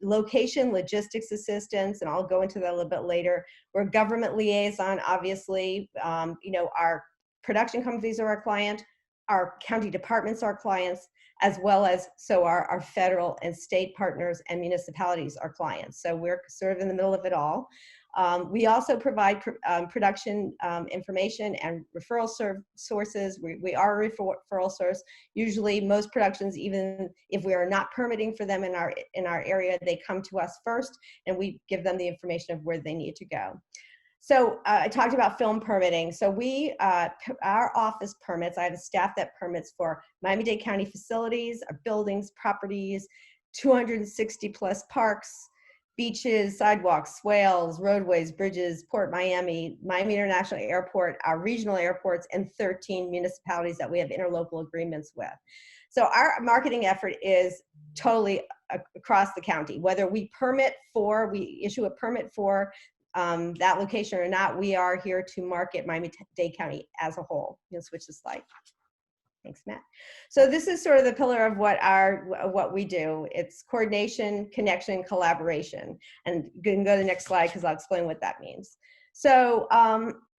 location logistics assistance, and I'll go into that a little bit later. We're government liaison, obviously. Our production companies are our client, our county departments are clients, as well as our federal and state partners and municipalities are clients. So we're sort of in the middle of it all. We also provide production information and referral sources. We are a referral source. Usually most productions, even if we are not permitting for them in our area, they come to us first and we give them the information of where they need to go. So I talked about film permitting. So our office permits, I have a staff that permits for Miami-Dade County facilities, our buildings, properties, 260 plus parks, beaches, sidewalks, swales, roadways, bridges, Port Miami, Miami International Airport, our regional airports, and 13 municipalities that we have interlocal agreements with. So our marketing effort is totally across the county. Whether we issue a permit for that location or not, we are here to market Miami-Dade County as a whole. You can switch the slide. Thanks, Matt. So this is sort of the pillar of what we do. It's coordination, connection, collaboration. And you can go to the next slide because I'll explain what that means. So,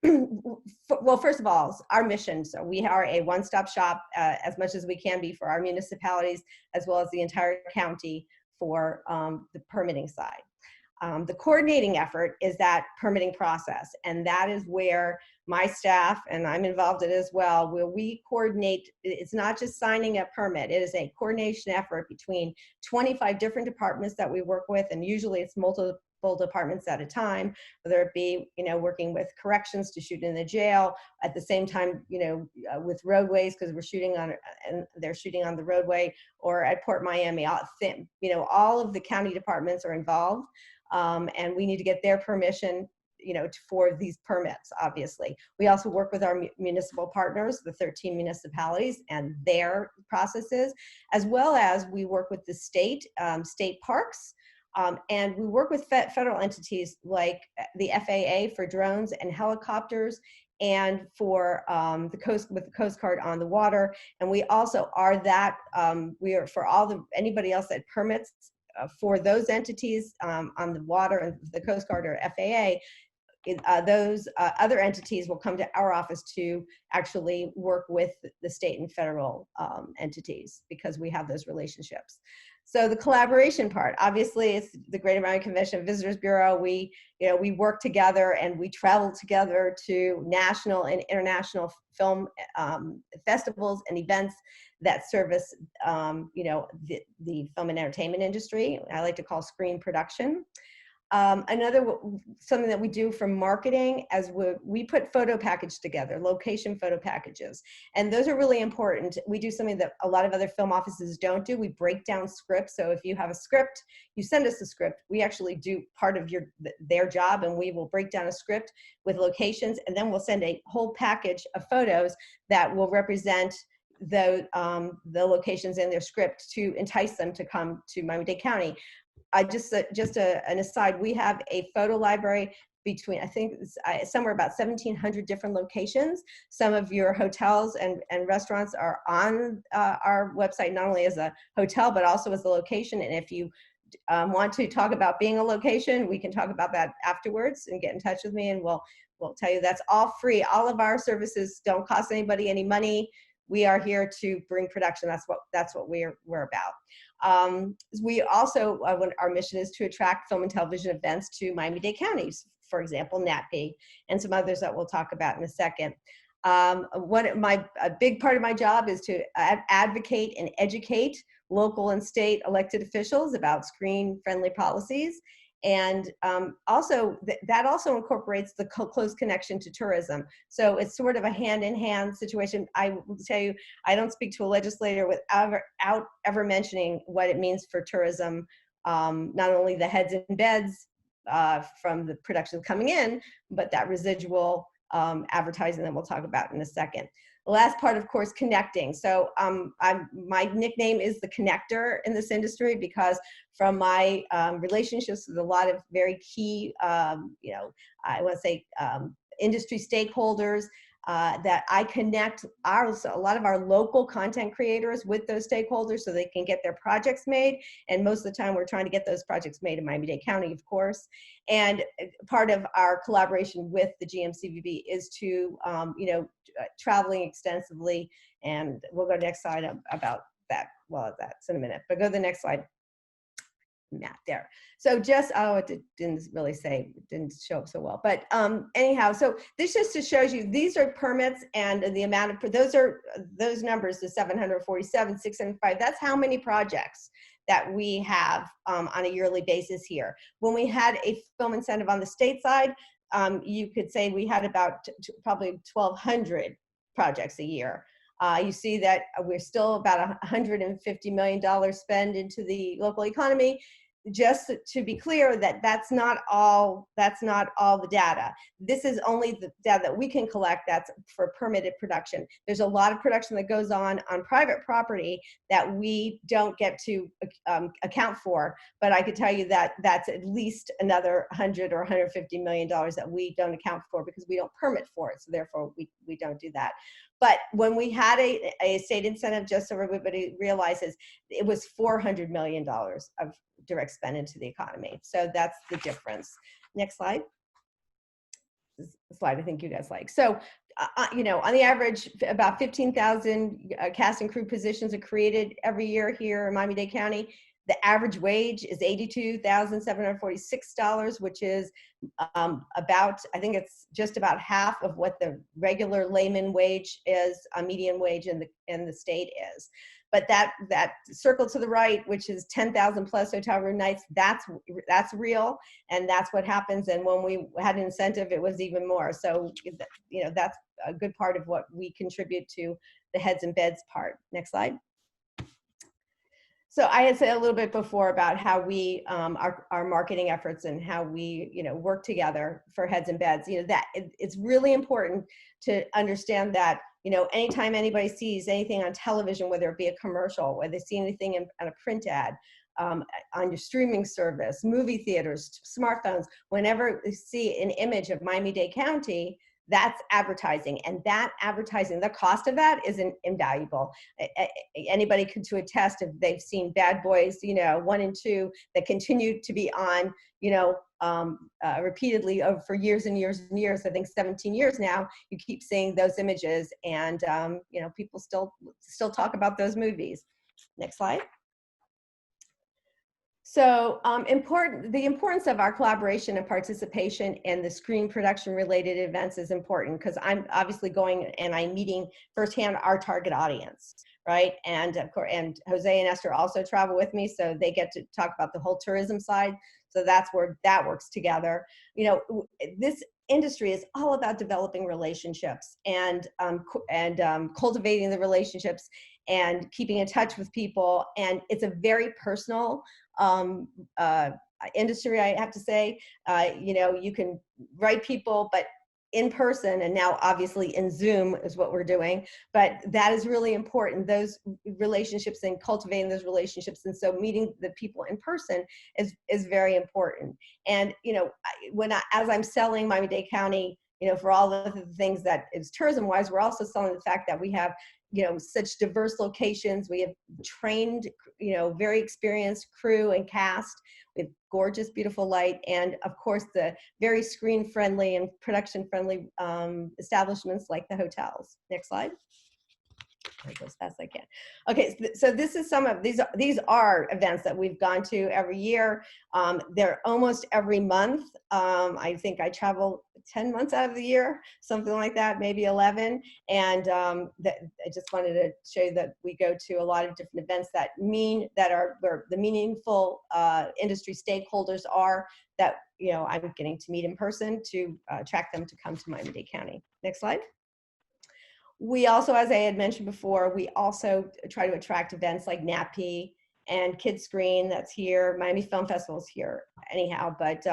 well, first of all, our mission. So we are a one-stop shop as much as we can be for our municipalities, as well as the entire county for the permitting side. The coordinating effort is that permitting process, and that is where my staff, and I'm involved in it as well, where we coordinate. It's not just signing a permit, it is a coordination effort between 25 different departments that we work with, and usually it's multiple departments at a time, whether it be, working with corrections to shoot in the jail, at the same time, with roadways, because they're shooting on the roadway, or at Port Miami, all of the county departments are involved. And we need to get their permission, for these permits, obviously. We also work with our municipal partners, the 13 municipalities and their processes, as well as we work with the state parks, and we work with federal entities like the FAA for drones and helicopters, and for the Coast Guard on the water. And we also are we are for anybody else that permits for those entities on the water and the Coast Guard or FAA. Those other entities will come to our office to actually work with the state and federal entities, because we have those relationships. So the collaboration part, obviously, it's the Greater Miami Convention and Visitors Bureau. We work together and we travel together to national and international film festivals and events that service, the film and entertainment industry. I like to call screen production. Something that we do for marketing, as we put photo package together, location photo packages. And those are really important. We do something that a lot of other film offices don't do. We break down scripts. So if you have a script, you send us a script. We actually do part of their job, and we will break down a script with locations, and then we'll send a whole package of photos that will represent the locations in their script to entice them to come to Miami-Dade County. An aside, we have a photo library between, I think, somewhere about 1,700 different locations. Some of your hotels and restaurants are on our website, not only as a hotel, but also as a location. And if you want to talk about being a location, we can talk about that afterwards and get in touch with me, and we'll tell you that's all free. All of our services don't cost anybody any money. We are here to bring production. That's what we're about. We also, our mission is to attract film and television events to Miami-Dade counties, for example, NATP, and some others that we'll talk about in a second. A big part of my job is to advocate and educate local and state elected officials about screen-friendly policies. And also, that also incorporates the close connection to tourism. So it's sort of a hand-in-hand situation. I will tell you, I don't speak to a legislator without ever mentioning what it means for tourism, not only the heads and beds from the production coming in, but that residual advertising that we'll talk about in a second. The last part, of course, connecting. So my nickname is the connector in this industry because from my relationships with a lot of very key, I want to say industry stakeholders, that I connect a lot of our local content creators with those stakeholders so they can get their projects made. And most of the time we're trying to get those projects made in Miami-Dade County, of course. And part of our collaboration with the GMCVB is to, traveling extensively. And we'll go to the next slide about that. Well, that's in a minute, but go to the next slide. Not there. So just, it didn't really say, it didn't show up so well, but anyhow, so this just shows you, these are permits and the amount of, those numbers, the 747, 605, that's how many projects that we have on a yearly basis here. When we had a film incentive on the state side, you could say we had about probably 1,200 projects a year. You see that we're still about $150 million spend into the local economy. Just to be clear, that's not all the data. This is only the data that we can collect that's for permitted production. There's a lot of production that goes on private property that we don't get to account for, but I could tell you that that's at least another 100 or $150 million that we don't account for because we don't permit for it, so therefore we don't do that. But when we had a state incentive, just so everybody realizes, it was $400 million of direct spend into the economy. So that's the difference. Next slide. This is the slide I think you guys like. So, on the average, about 15,000 cast and crew positions are created every year here in Miami-Dade County. The average wage is $82,746, which is about, I think it's just about half of what the regular layman wage is, a median wage in the state is. But that circle to the right, which is 10,000 plus hotel room nights, that's real, and that's what happens. And when we had an incentive, it was even more. So, that's a good part of what we contribute to the heads and beds part. Next slide. So I had said a little bit before about how we, our marketing efforts and how we, work together for heads and beds. That it's really important to understand that, anytime anybody sees anything on television, whether it be a commercial, whether they see anything in a print ad, on your streaming service, movie theaters, smartphones, whenever you see an image of Miami-Dade County, that's advertising, and that advertising, the cost of that is invaluable. Anybody could to attest if they've seen Bad Boys, 1 and 2 that continue to be on, repeatedly for years and years and years. I think 17 years now. You keep seeing those images, and people still talk about those movies. Next slide. So the importance of our collaboration and participation in the screen production related events is important because I'm obviously going and I'm meeting firsthand our target audience, right? And of course, and Jose and Esther also travel with me, so they get to talk about the whole tourism side. So that's where that works together. This industry is all about developing relationships and cultivating the relationships and keeping in touch with people. And it's a very personal industry, I have to say. You can write people, but in person, and now obviously in Zoom is what we're doing, but that is really important, those relationships and cultivating those relationships. And so meeting the people in person is very important. And, as I'm selling Miami-Dade County, for all of the things that is tourism wise, we're also selling the fact that we have such diverse locations. We have trained, very experienced crew and cast. We have gorgeous, beautiful light, and of course the very screen friendly and production friendly establishments like the hotels. Next slide. I go as fast as I can. Okay, so this is some of these are events that we've gone to every year. They're almost every month. I think I travel 10 months out of the year, something like that, maybe 11. And I just wanted to show you that we go to a lot of different events that are where the meaningful industry stakeholders are that I'm getting to meet in person to attract them to come to Miami-Dade County. Next slide. We also, as I had mentioned before, we also try to attract events like NAPI and Kids Screen that's here. Miami Film Festival's here anyhow, but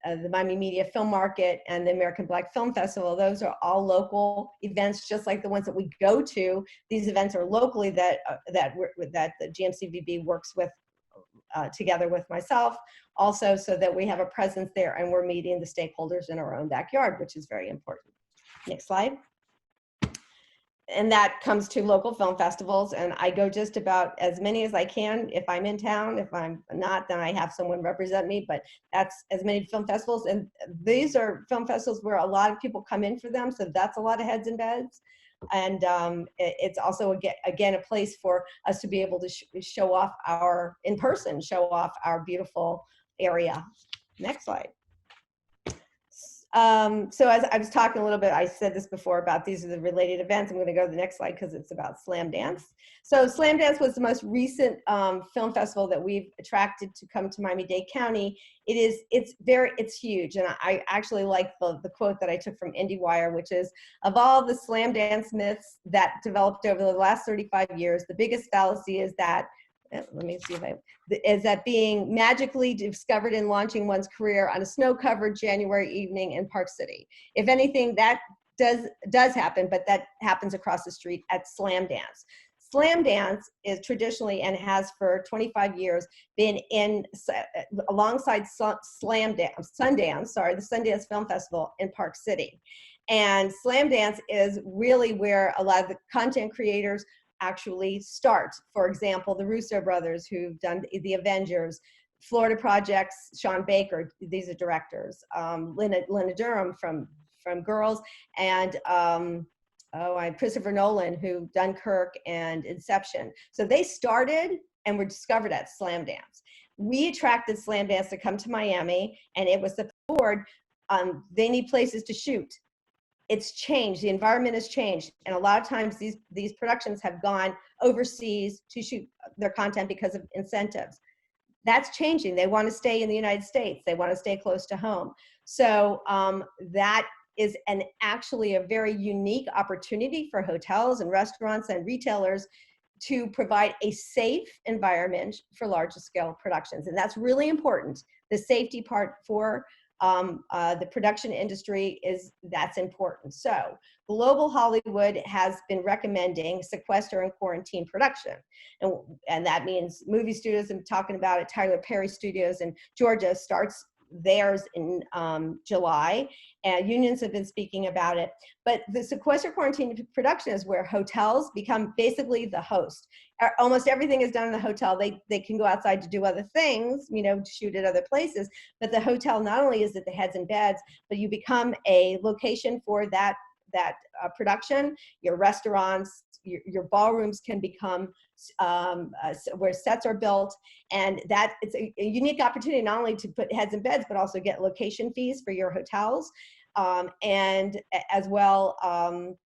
the Miami Media Film Market and the American Black Film Festival. Those are all local events, just like the ones that we go to. These events are locally that the GMCVB works with together with myself, also so that we have a presence there and we're meeting the stakeholders in our own backyard, which is very important. Next slide. And that comes to local film festivals, and I go just about as many as I can if I'm in town. If I'm not, then I have someone represent me, but that's as many film festivals. And these are film festivals where a lot of people come in for them, so that's a lot of heads and beds. And it's also, again, a place for us to be able to show off our, in person, show off our beautiful area. Next slide. So as I was talking a little bit, I said this before about these are the related events. I'm going to go to the next slide because it's about Slam Dance. So Slam Dance was the most recent film festival that we've attracted to come to Miami-Dade County. It's huge. And I actually like the quote that I took from IndieWire, which is, of all the Slam Dance myths that developed over the last 35 years, the biggest fallacy is that, let me see if is that being magically discovered in launching one's career on a snow-covered January evening in Park City. If anything, that does happen, but that happens across the street at Slam Dance. Slam Dance is traditionally, and has for 25 years, been in alongside Sundance, the Sundance Film Festival in Park City. And Slam Dance is really where a lot of the content creators actually start. For example, the Russo brothers, who've done The Avengers, Florida Project's Sean Baker, these are directors, Lena Durham from Girls, and Christopher Nolan, who Dunkirk and Inception. So they started and were discovered at Slam Dance. We attracted Slam Dance to come to Miami, and it was the board. They need places to shoot. It's changed. The environment has changed. And a lot of times these productions have gone overseas to shoot their content because of incentives. That's changing. They want to stay in the United States. They want to stay close to home. So that is actually a very unique opportunity for hotels and restaurants and retailers to provide a safe environment for larger scale productions. And that's really important. The safety part for the production industry that's important. So Global Hollywood has been recommending sequester and quarantine production. And that means movie studios, I'm talking about it, Tyler Perry Studios in Georgia starts theirs in July, and unions have been speaking about it. But the sequester quarantine production is where hotels become basically the host. Almost everything is done in the hotel. They can go outside to do other things, to shoot at other places, but the hotel not only is it the heads and beds, but you become a location for that production. Your restaurants, your ballrooms can become where sets are built, and that it's a unique opportunity not only to put heads and beds, but also get location fees for your hotels, and as well,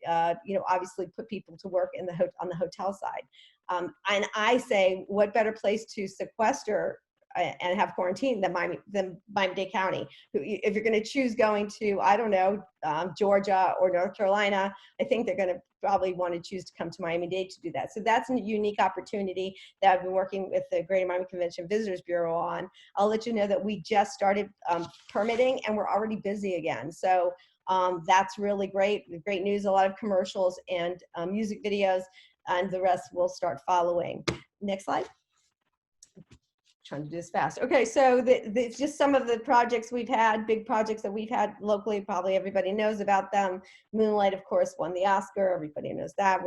obviously put people to work on the hotel side. And I say, what better place to sequester and have quarantine than Miami-Dade County? If you're going to choose going to, I don't know, Georgia or North Carolina, I think they're going to probably want to choose to come to Miami-Dade to do that. So that's a unique opportunity that I've been working with the Greater Miami Convention Visitors Bureau on. I'll let you know that we just started permitting, and we're already busy again. So that's really great. Great news. A lot of commercials and music videos, and the rest will start following. Next slide. Trying to do this fast. Okay, so it's just some of the projects we've had, big projects that we've had locally. Probably everybody knows about them. Moonlight, of course, won the Oscar. Everybody knows that.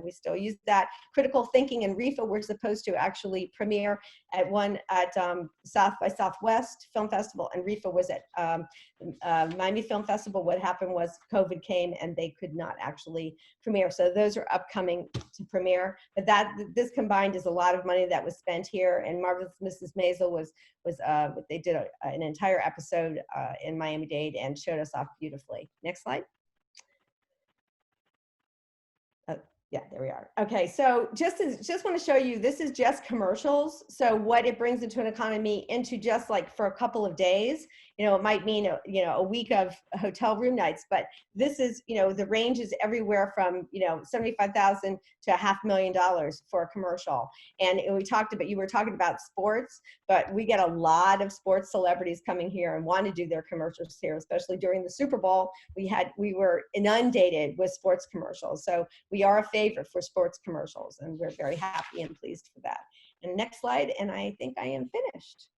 We still use that. Critical Thinking and RIFA were supposed to actually premiere at South by Southwest Film Festival, and RIFA was at Miami Film Festival. What happened was COVID came and they could not actually premiere. So those are upcoming to premiere. But this combined is a lot of money that was spent here. And Marvelous Mrs. Maisel they did an entire episode in Miami-Dade and showed us off beautifully. Next slide. Yeah, there we are. Okay, so just want to show you, this is just commercials. So what it brings into an economy into just like for a couple of days it might mean, a week of hotel room nights, but this is, the range is everywhere from, $75,000 to $500,000 for a commercial. And you were talking about sports, but we get a lot of sports celebrities coming here and want to do their commercials here, especially during the Super Bowl. We were inundated with sports commercials. So we are a favorite for sports commercials, and we're very happy and pleased for that. And next slide, and I think I am finished.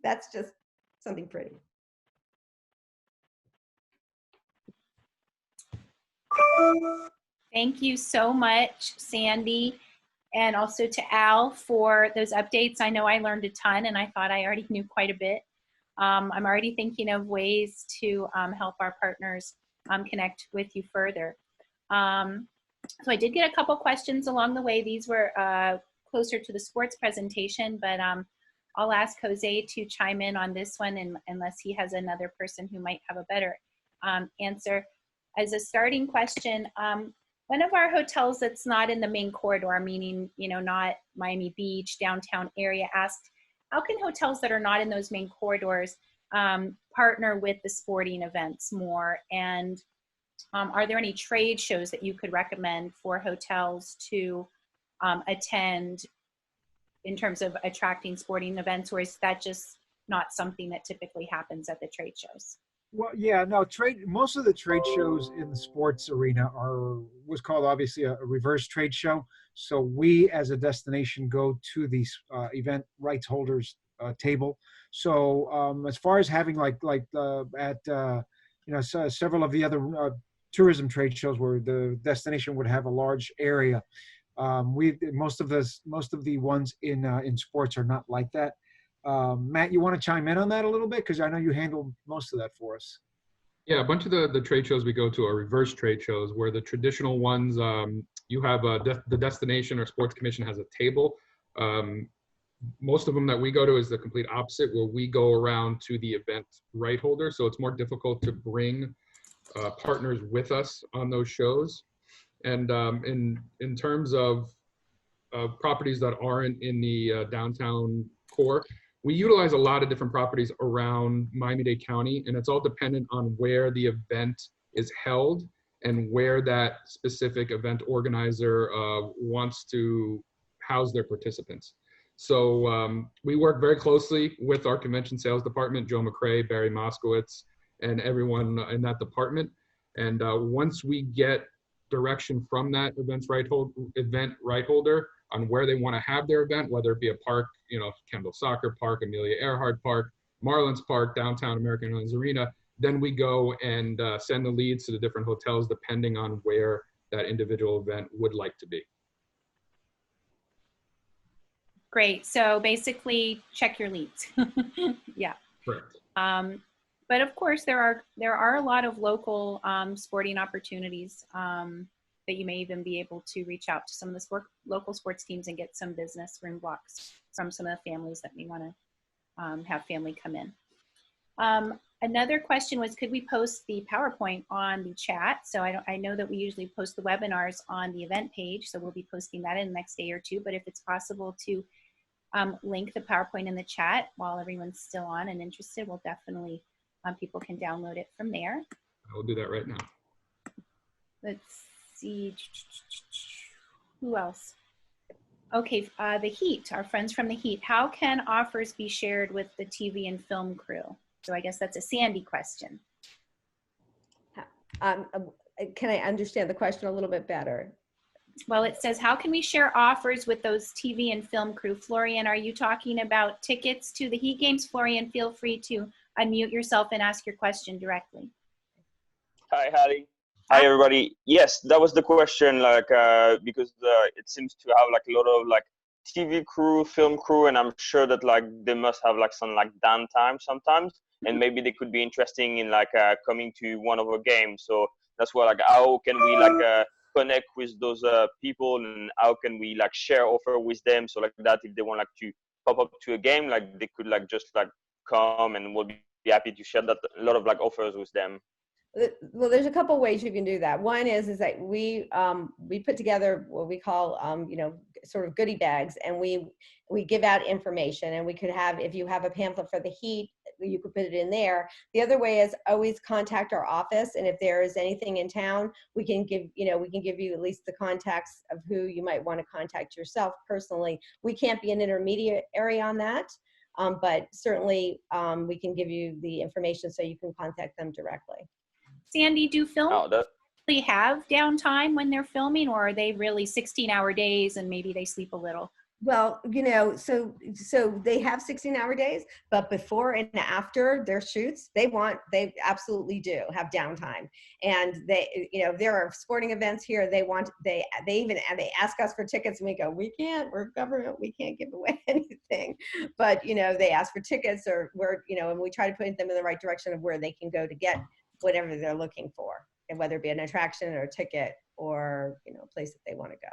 That's just something pretty. Thank you so much, Sandy, and also to Al for those updates. I know I learned a ton, and I thought I already knew quite a bit. I'm already thinking of ways to help our partners connect with you further. So I did get a couple questions along the way. These were closer to the sports presentation, but I'll ask Jose to chime in on this one, unless he has another person who might have a better answer. As a starting question, one of our hotels that's not in the main corridor, meaning, not Miami Beach, downtown area, asked, how can hotels that are not in those main corridors partner with the sporting events more? And are there any trade shows that you could recommend for hotels to attend in terms of attracting sporting events, or is that just not something that typically happens at the trade shows? Well, yeah, no, most of the trade shows in the sports arena are what's called obviously a reverse trade show. So we as a destination go to the event rights holders table. So as far as having several of the other tourism trade shows where the destination would have a large area, most of the ones in sports are not like that. Matt, you want to chime in on that a little bit? Because I know you handled most of that for us. Yeah, a bunch of the trade shows we go to are reverse trade shows, where the traditional ones, you have the destination or sports commission has a table. Most of them that we go to is the complete opposite, where we go around to the event right holder. So it's more difficult to bring partners with us on those shows. And in terms of properties that aren't in the downtown core, we utilize a lot of different properties around Miami-Dade County, and it's all dependent on where the event is held and where that specific event organizer wants to house their participants. So we work very closely with our convention sales department, Joe McCrae, Barry Moskowitz, and everyone in that department. And once we get direction from that event right holder on where they want to have their event, whether it be a park, Kendall Soccer Park, Amelia Earhart Park, Marlins Park, downtown American Airlines Arena, then we go and send the leads to the different hotels depending on where that individual event would like to be. Great. So basically, check your leads. Yeah. Correct. But of course, there are a lot of local sporting opportunities that you may even be able to reach out to some of the local sports teams and get some business room blocks from some of the families that may want to have family come in. Another question was, could we post the PowerPoint on the chat? So I know that we usually post the webinars on the event page, so we'll be posting that in the next day or two, but if it's possible to link the PowerPoint in the chat while everyone's still on and interested, we'll definitely, people can download it from there. I will do that right now. Let's see, who else? Okay, the Heat, our friends from the Heat. How can offers be shared with the TV and film crew? So I guess that's a Sandy question. Can I understand the question a little bit better? Well, it says, how can we share offers with those TV and film crew? Florian, are you talking about tickets to the Heat games? Florian, feel free to unmute yourself and ask your question directly. Hi, Hattie. Hi, everybody. Yes, that was the question, because it seems to have a lot of TV crew, film crew, and I'm sure that they must have some downtime sometimes, and maybe they could be interesting in coming to one of our games. So that's why how can we connect with those people, and how can we share offer with them, so that if they want to pop up to a game, they could just come, and we'll be happy to share that a lot of offers with them. Well, there's a couple ways you can do that. One is that we put together what we call sort of goodie bags, and we give out information, and we could have, if you have a pamphlet for the Heat, you could put it in there. The other way is always contact our office, and if there is anything in town, we can give you at least the contacts of who you might want to contact yourself personally. We can't be an intermediary on that, but certainly we can give you the information so you can contact them directly. Sandy, do film Oh, that really have downtime when they're filming, or are they really 16-hour days and maybe they sleep a little? Well, so they have 16-hour days, but before and after their shoots, they absolutely do have downtime. And there are sporting events here. They ask us for tickets, and we go, we're government, we can't give away anything. But they ask for tickets, or and we try to put them in the right direction of where they can go to get whatever they're looking for, and whether it be an attraction or a ticket or a place that they want to go.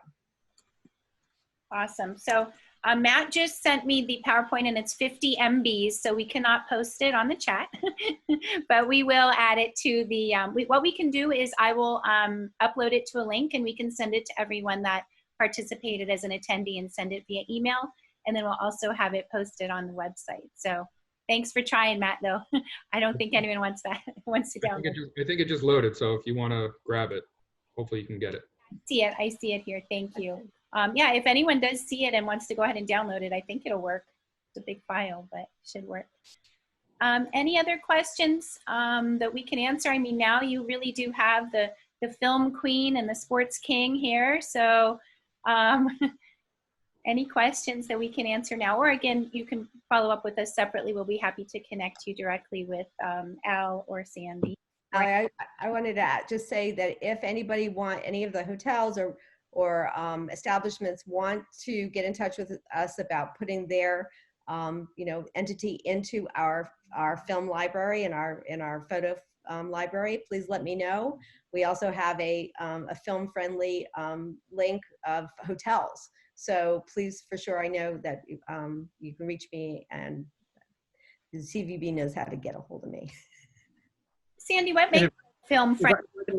Awesome. So Matt just sent me the PowerPoint, and it's 50 MBs, so we cannot post it on the chat, but we will add it to the, what we can do is I will upload it to a link, and we can send it to everyone that participated as an attendee and send it via email. And then we'll also have it posted on the website. So thanks for trying, Matt, though. I don't think anyone wants to download. I think it just loaded, so if you want to grab it, hopefully you can get it. I see it here. Thank you. Yeah, if anyone does see it and wants to go ahead and download it, I think it'll work. It's a big file, but it should work. Any other questions that we can answer? I mean, now you really do have the film queen and the sports king here. So any questions that we can answer now? Or again, you can follow up with us separately. We'll be happy to connect you directly with Al or Sandy. I wanted to just say that if anybody any of the hotels or establishments want to get in touch with us about putting their entity into our film library and our photo library, please let me know. We also have a film friendly link of hotels, so please, for sure, I know that you can reach me, and the CVB knows how to get a hold of me. Sandy, what makes film friendly? If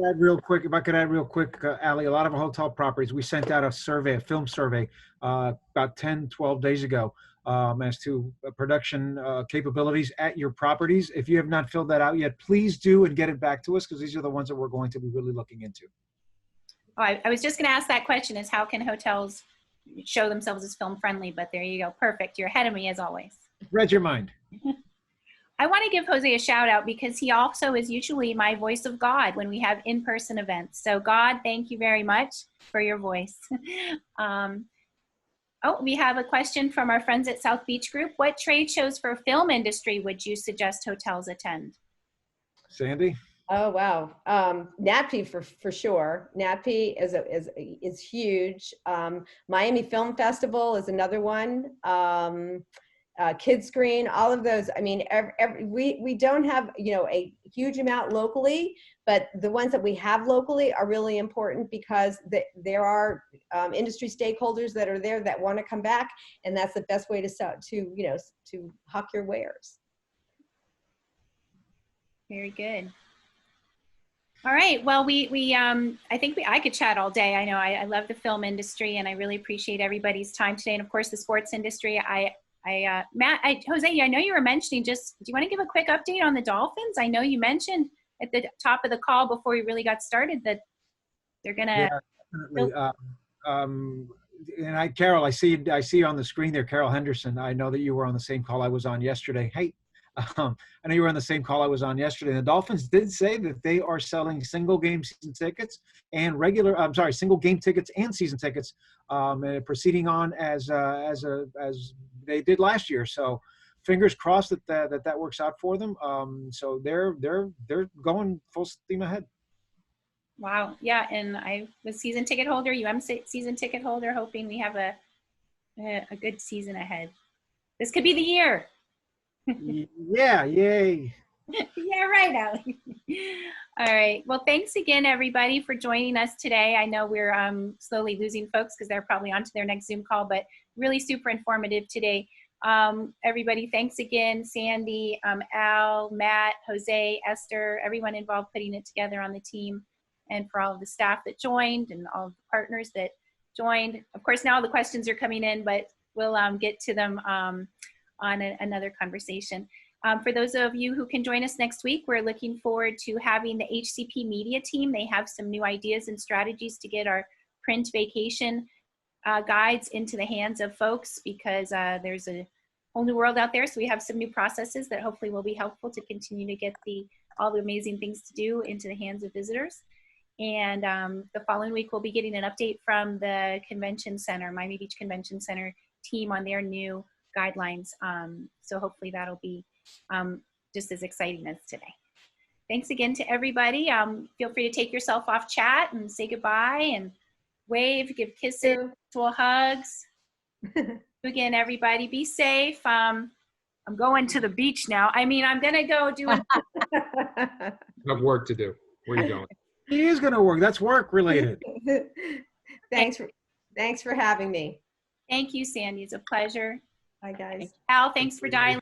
I could add real quick, Allie, a lot of hotel properties, we sent out a film survey about 10, 12 days ago as to production capabilities at your properties. If you have not filled that out yet, please do and get it back to us, because these are the ones that we're going to be really looking into. Oh, I was just going to ask that question, is how can hotels show themselves as film friendly? But there you go. Perfect. You're ahead of me as always. Read your mind. I want to give Jose a shout out, because he also is usually my voice of God when we have in-person events. So God, thank you very much for your voice. Oh, we have a question from our friends at South Beach Group. What trade shows for film industry would you suggest hotels attend? Sandy? Oh, wow. NATPE for sure. NATPE is huge. Miami Film Festival is another one. Kids Screen, all of those. I mean, we don't have a huge amount locally, but the ones that we have locally are really important, because there are industry stakeholders that are there that want to come back, and that's the best way to hawk your wares. Very good. All right. Well, I think I could chat all day. I know I love the film industry, and I really appreciate everybody's time today, and of course the sports industry. Matt, Jose, I know you were mentioning, do you want to give a quick update on the Dolphins? I know you mentioned at the top of the call before we really got started that they're going to. Yeah, definitely. And Carol, I see you on the screen there, Carol Henderson. I know that you were on the same call I was on yesterday. Hey, I know you were on the same call I was on yesterday. The Dolphins did say that they are selling single game season tickets and single game tickets and season tickets, and proceeding on as they did last year. So fingers crossed that works out for them. So they're going full steam ahead. Wow. Yeah. And I was season ticket holder, season ticket holder, hoping we have a good season ahead. This could be the year. Yeah. Yay. Yeah, right, Allie. All right. Well, thanks again, everybody, for joining us today. I know we're slowly losing folks because they're probably on to their next Zoom call, but really super informative today. Everybody, thanks again. Sandy, Al, Matt, Jose, Esther, everyone involved putting it together on the team, and for all of the staff that joined and all of the partners that joined. Of course, now the questions are coming in, but we'll get to them on another conversation. For those of you who can join us next week, we're looking forward to having the HCP media team. They have some new ideas and strategies to get our print vacation guides into the hands of folks, because there's a whole new world out there. So we have some new processes that hopefully will be helpful to continue to get all the amazing things to do into the hands of visitors. And the following week, we'll be getting an update from the convention center, Miami Beach Convention Center team, on their new guidelines. So hopefully that'll be just as exciting as today. Thanks again to everybody. Feel free to take yourself off chat and say goodbye and wave, give kisses, virtual hugs. Again, everybody, be safe. I'm going to the beach now. I mean, I'm gonna go do I have work to do. Where are you going? He is going to work. That's work related. Thanks for having me. Thank you, Sandy. It's a pleasure. Bye, guys. Al, thanks for dialing